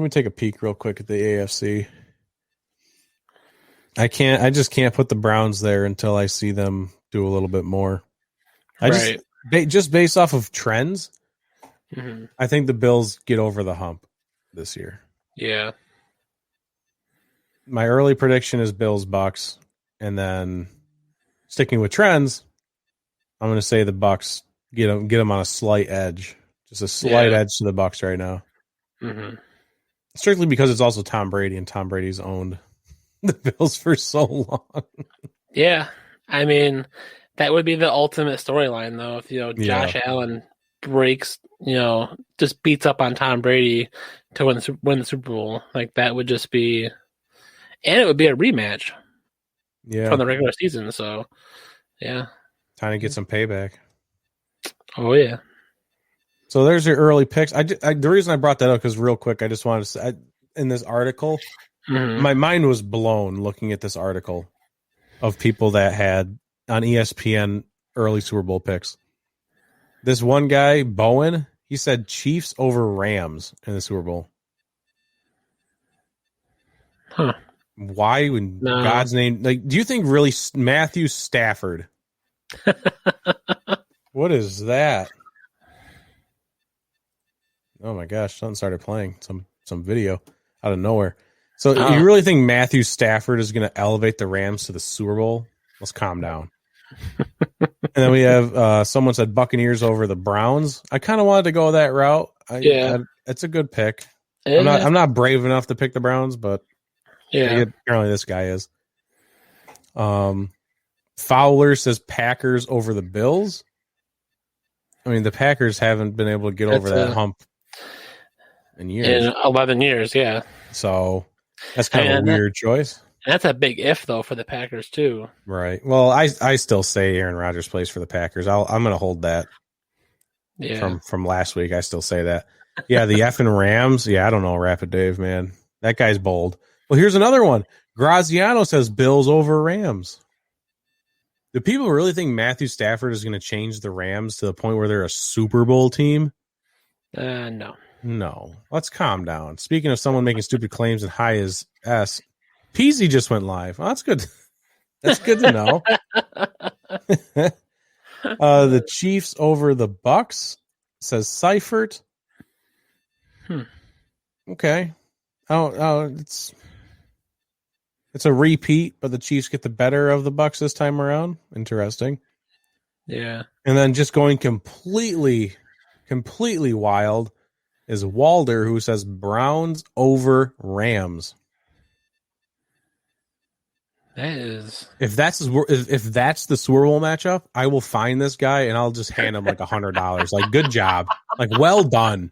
me take a peek real quick at the AFC. I just can't put the Browns there until I see them do a little bit more. Just based off of trends, mm-hmm. I think the Bills get over the hump this year. Yeah. My early prediction is Bills Bucks, and then sticking with trends, I'm going to say the Bucks get them on a slight edge, just a slight edge to the Bucks right now. Mm-hmm. Strictly because it's also Tom Brady, and Tom Brady's owned the Bills for so long. Yeah, I mean that would be the ultimate storyline, though. If Josh Allen breaks, just beats up on Tom Brady to win the Super Bowl, like that would just be, and it would be a rematch. Yeah, from the regular season. So, yeah, time to get some payback. Oh yeah. So there's your early picks. The reason I brought that up because real quick, I just wanted to say in this article. Mm-hmm. My mind was blown looking at this article of people that had on ESPN early Super Bowl picks. This one guy, Bowen, he said Chiefs over Rams in the Super Bowl. Huh. Why in God's name? Like, do you think really Matthew Stafford? What is that? Oh my gosh, something started playing some video out of nowhere. So you really think Matthew Stafford is going to elevate the Rams to the Super Bowl? Let's calm down. And then we have someone said Buccaneers over the Browns. I kind of wanted to go that route. It's a good pick. I'm not brave enough to pick the Browns, but apparently this guy is. Fowler says Packers over the Bills. I mean, the Packers haven't been able to get over that hump in years. In 11 years, yeah. So that's kind of a weird choice. That's a big if, though, for the Packers, too. Right. Well, I still say Aaron Rodgers plays for the Packers. I'm going to hold that from last week. I still say that. Yeah, the effing Rams. Yeah, I don't know, Rapid Dave, man. That guy's bold. Well, here's another one. Graziano says Bills over Rams. Do people really think Matthew Stafford is going to change the Rams to the point where they're a Super Bowl team? No. No. Let's calm down. Speaking of someone making stupid claims and high as S, Peasy just went live. Well, that's good. That's good to know. The Chiefs over the Bucks, says Seifert. Okay. Oh, it's a repeat, but the Chiefs get the better of the Bucks this time around. Interesting. Yeah. And then just going completely wild is Walder, who says Browns over Rams. That is. If that's the Super Bowl matchup, I will find this guy and I'll just hand him like $100. Like, good job. Like, well done.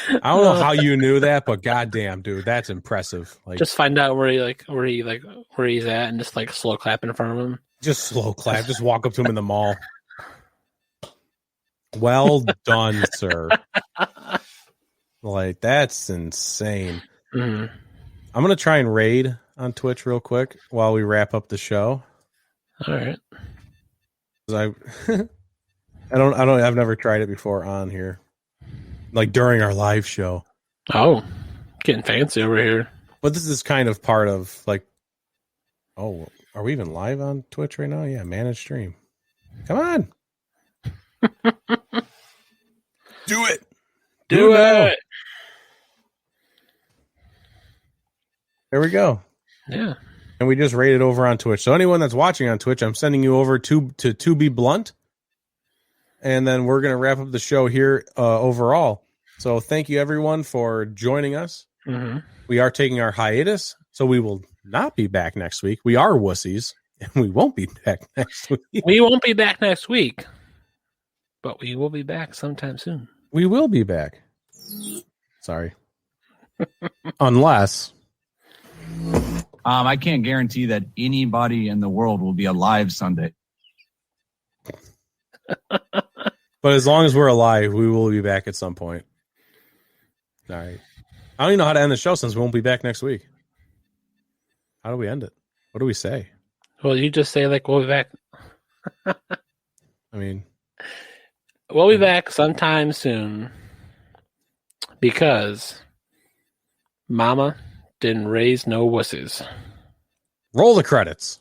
I don't know how you knew that, but goddamn, dude, that's impressive. Like, just find out where he's at and just like slow clap in front of him. Just slow clap. Just walk up to him in the mall. Well done, sir. Like, that's insane. Mm-hmm. I'm gonna try and raid on Twitch real quick while we wrap up the show. All right. I've never tried it before on here. Like during our live show. Oh, getting fancy over here. But this is kind of part of like, oh, are we even live on Twitch right now? Yeah, manage stream. Come on. Do it. Do it. There we go. Yeah. And we just rated over on Twitch. So anyone that's watching on Twitch, I'm sending you over to Be Blunt. And then we're going to wrap up the show here overall. So thank you, everyone, for joining us. Mm-hmm. We are taking our hiatus, so we will not be back next week. We are wussies, and we won't be back next week. We won't be back next week, but we will be back sometime soon. We will be back. Sorry. Unless... I can't guarantee that anybody in the world will be alive Sunday. But as long as we're alive, we will be back at some point. All right. I don't even know how to end the show since we won't be back next week. How do we end it? What do we say? Well, you just say, like, we'll be back. I mean... We'll be back sometime soon because Mama didn't raise no wussies. Roll the credits.